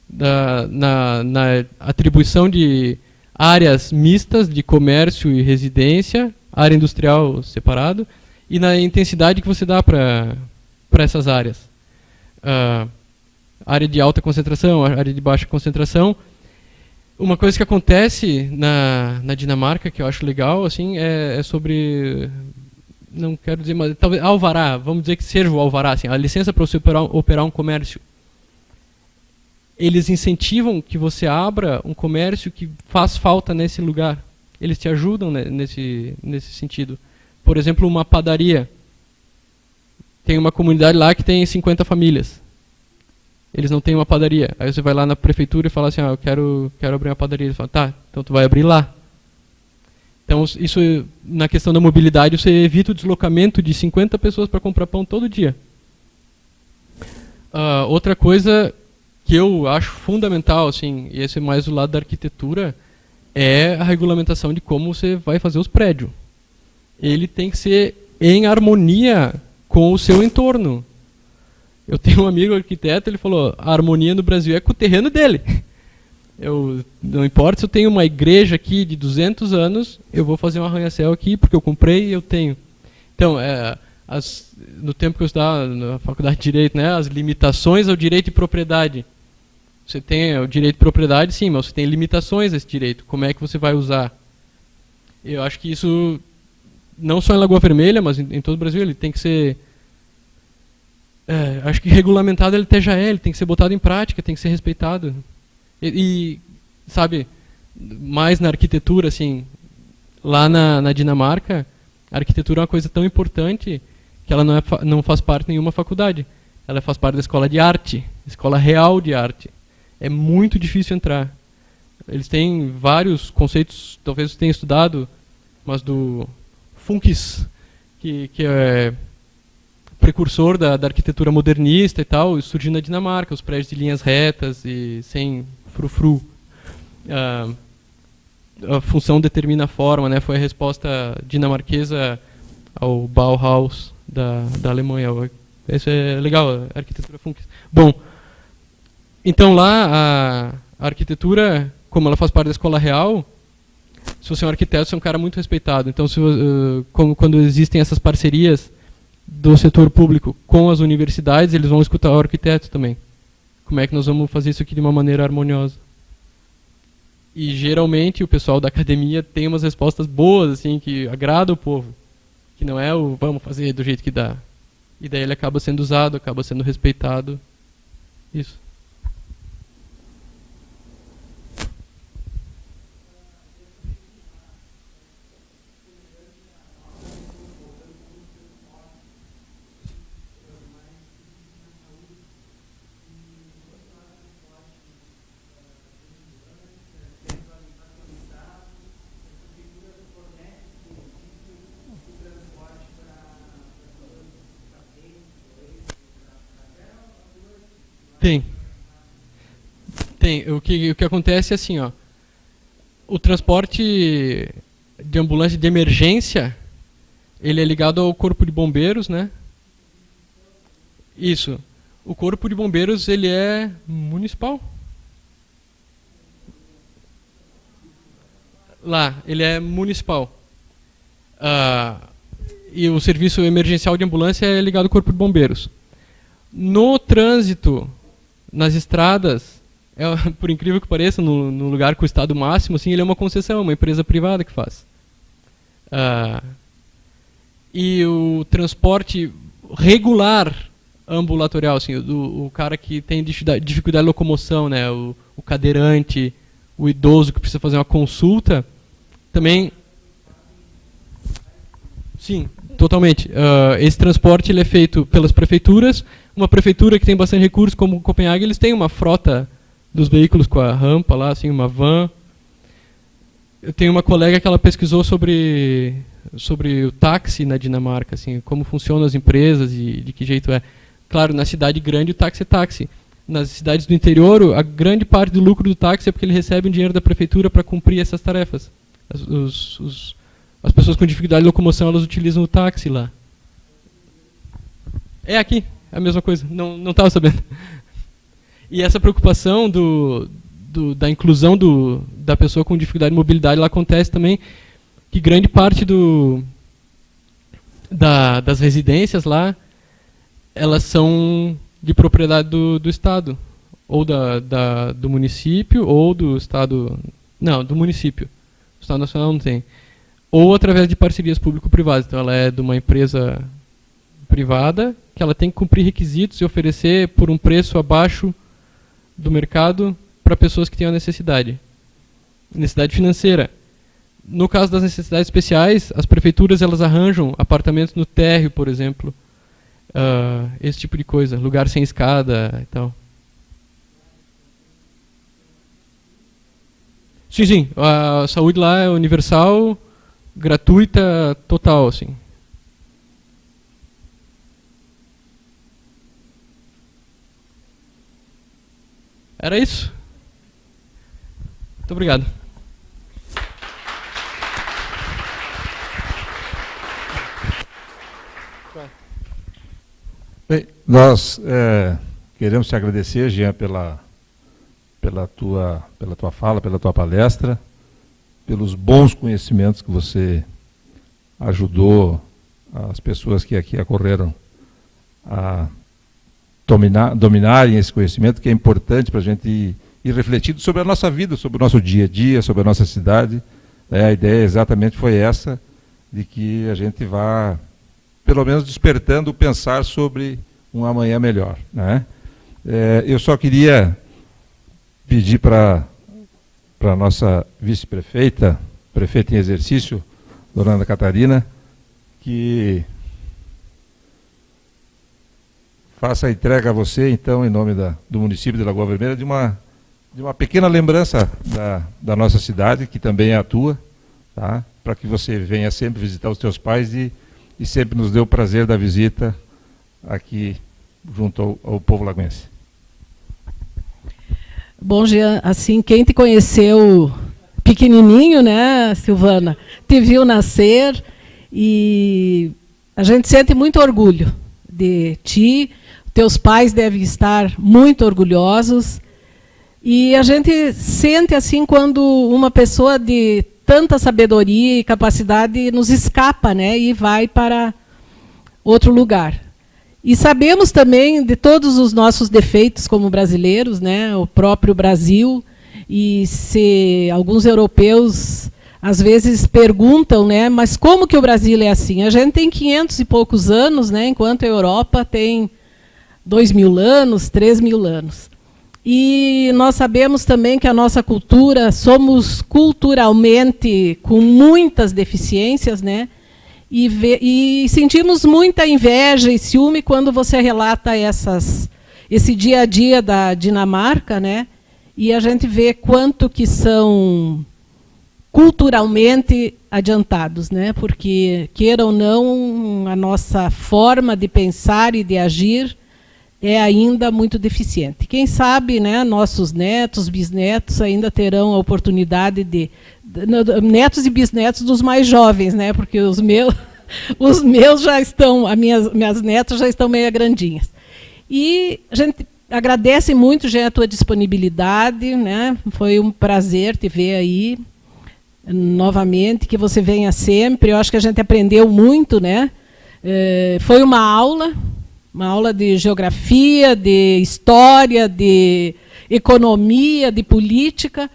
na atribuição de áreas mistas de comércio e residência, área industrial separado, e na intensidade que você dá para essas áreas. Área de alta concentração, área de baixa concentração. Uma coisa que acontece na Dinamarca, que eu acho legal, assim, é sobre, não quero dizer, mas talvez alvará, vamos dizer que seja o alvará, assim, a licença para você operar um comércio. Eles incentivam que você abra um comércio que faz falta nesse lugar. Eles te ajudam nesse sentido. Por exemplo, uma padaria. Tem uma comunidade lá que tem 50 famílias. Eles não têm uma padaria. Aí você vai lá na prefeitura e fala assim, eu quero abrir uma padaria. Eles falam, tá, então tu vai abrir lá. Então, isso, na questão da mobilidade, você evita o deslocamento de 50 pessoas para comprar pão todo dia. Outra coisa que eu acho fundamental, assim, e esse é mais do lado da arquitetura, é a regulamentação de como você vai fazer os prédios. Ele tem que ser em harmonia com o seu entorno. Eu tenho um amigo arquiteto, ele falou, a harmonia no Brasil é com o terreno dele. Não importa se eu tenho uma igreja aqui de 200 anos, eu vou fazer um arranha-céu aqui, porque eu comprei e eu tenho. Então, no tempo que eu estudava na faculdade de Direito, né, as limitações ao direito de propriedade. Você tem o direito de propriedade, sim, mas você tem limitações a esse direito. Como é que você vai usar? Eu acho que isso, não só em Lagoa Vermelha, mas em todo o Brasil, ele tem que ser... acho que regulamentado ele até já é, ele tem que ser botado em prática, tem que ser respeitado. Sabe, mais na arquitetura, assim, lá na Dinamarca, a arquitetura é uma coisa tão importante que ela não faz parte de nenhuma faculdade. Ela faz parte da escola de arte, escola real de arte. É muito difícil entrar. Eles têm vários conceitos, talvez você tenha estudado, mas do Funkis, que é precursor da arquitetura modernista e tal, surgiu na Dinamarca, os prédios de linhas retas e sem frufru. A função determina a forma, né? Foi a resposta dinamarquesa ao Bauhaus da Alemanha. Isso é legal, a arquitetura Funkis. Bom, então lá a arquitetura, como ela faz parte da escola real, se você é um arquiteto, você é um cara muito respeitado. Então, quando existem essas parcerias do setor público com as universidades, eles vão escutar o arquiteto também. Como é que nós vamos fazer isso aqui de uma maneira harmoniosa? E geralmente o pessoal da academia tem umas respostas boas, assim, que agrada o povo. Que não é o vamos fazer do jeito que dá. E daí ele acaba sendo usado, acaba sendo respeitado. Isso. Tem. O que acontece é assim, ó. O transporte de ambulância de emergência, ele é ligado ao corpo de bombeiros, né? Isso. O corpo de bombeiros, ele é municipal. Lá, ele é municipal. e o serviço emergencial de ambulância é ligado ao Corpo de Bombeiros. No trânsito, nas estradas, por incrível que pareça, no lugar com o estado máximo, assim, ele é uma concessão, uma empresa privada que faz. E o transporte regular ambulatorial, assim, o cara que tem dificuldade de locomoção, né, o cadeirante, o idoso que precisa fazer uma consulta, também... Sim, totalmente. Esse transporte ele é feito pelas prefeituras. Uma prefeitura que tem bastante recursos, como Copenhague, eles têm uma frota dos veículos com a rampa lá, assim, uma van. Eu tenho uma colega que ela pesquisou sobre o táxi na Dinamarca, assim, como funcionam as empresas e de que jeito é. Claro, na cidade grande o táxi é táxi. Nas cidades do interior, a grande parte do lucro do táxi é porque ele recebe um dinheiro da prefeitura para cumprir essas tarefas. As pessoas com dificuldade de locomoção, elas utilizam o táxi lá. É aqui, é a mesma coisa. Não estava sabendo. E essa preocupação da inclusão da pessoa com dificuldade de mobilidade, ela acontece também que grande parte das residências lá, elas são de propriedade do Estado, ou do município, ou do Estado... Não, do município. O Estado Nacional não tem. Ou através de parcerias público-privadas. Então, ela é de uma empresa privada, que ela tem que cumprir requisitos e oferecer por um preço abaixo do mercado para pessoas que tenham necessidade financeira. No caso das necessidades especiais, as prefeituras elas arranjam apartamentos no térreo, por exemplo, esse tipo de coisa, lugar sem escada e tal. Sim, a saúde lá é universal, gratuita, total, assim. Era isso. Muito obrigado. Bem, nós queremos te agradecer, Jean, pela tua fala, pela tua palestra, pelos bons conhecimentos que você ajudou as pessoas que aqui acorreram a dominarem esse conhecimento, que é importante para a gente ir refletindo sobre a nossa vida, sobre o nosso dia a dia, sobre a nossa cidade. A ideia exatamente foi essa, de que a gente vá, pelo menos, despertando o pensar sobre um amanhã melhor, né? Eu só queria pedir para a nossa vice-prefeita, prefeita em exercício, dona Ana Catarina, que faça a entrega a você, então, em nome do município de Lagoa Vermelha, de uma pequena lembrança da nossa cidade, que também é a tua, tá? Para que você venha sempre visitar os teus pais e sempre nos dê o prazer da visita aqui junto ao povo lagoense. Bom, Jean, assim, quem te conheceu pequenininho, né, Silvana, te viu nascer e a gente sente muito orgulho de ti. Teus pais devem estar muito orgulhosos e a gente sente assim quando uma pessoa de tanta sabedoria e capacidade nos escapa, né, e vai para outro lugar. E sabemos também de todos os nossos defeitos como brasileiros, né, o próprio Brasil, e se alguns europeus às vezes perguntam, né, mas como que o Brasil é assim? A gente tem 500 e poucos anos, né, enquanto a Europa tem 2.000 anos, 3.000 anos. E nós sabemos também que a nossa cultura, somos culturalmente com muitas deficiências, né? E sentimos muita inveja e ciúme quando você relata esse dia a dia da Dinamarca, né? E a gente vê quanto que são culturalmente adiantados, né? Porque, queira ou não, a nossa forma de pensar e de agir é ainda muito deficiente. Quem sabe, né, nossos netos, bisnetos ainda terão a oportunidade netos e bisnetos dos mais jovens, né, porque os meus já estão, minhas netas já estão meio grandinhas. E a gente agradece muito, já, a tua disponibilidade, né, foi um prazer te ver aí novamente, que você venha sempre. Eu acho que a gente aprendeu muito, né, Foi uma aula de geografia, de história, de economia, de política,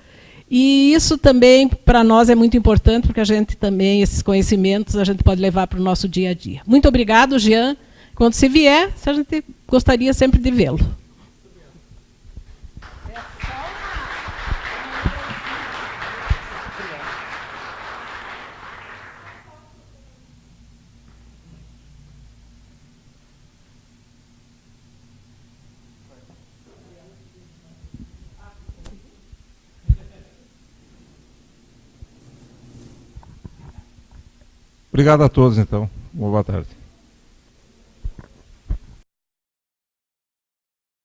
e isso também para nós é muito importante, porque a gente também, esses conhecimentos, a gente pode levar para o nosso dia a dia. Muito obrigado, Jean. Quando você vier, a gente gostaria sempre de vê-lo. Obrigado a todos, então. Boa tarde.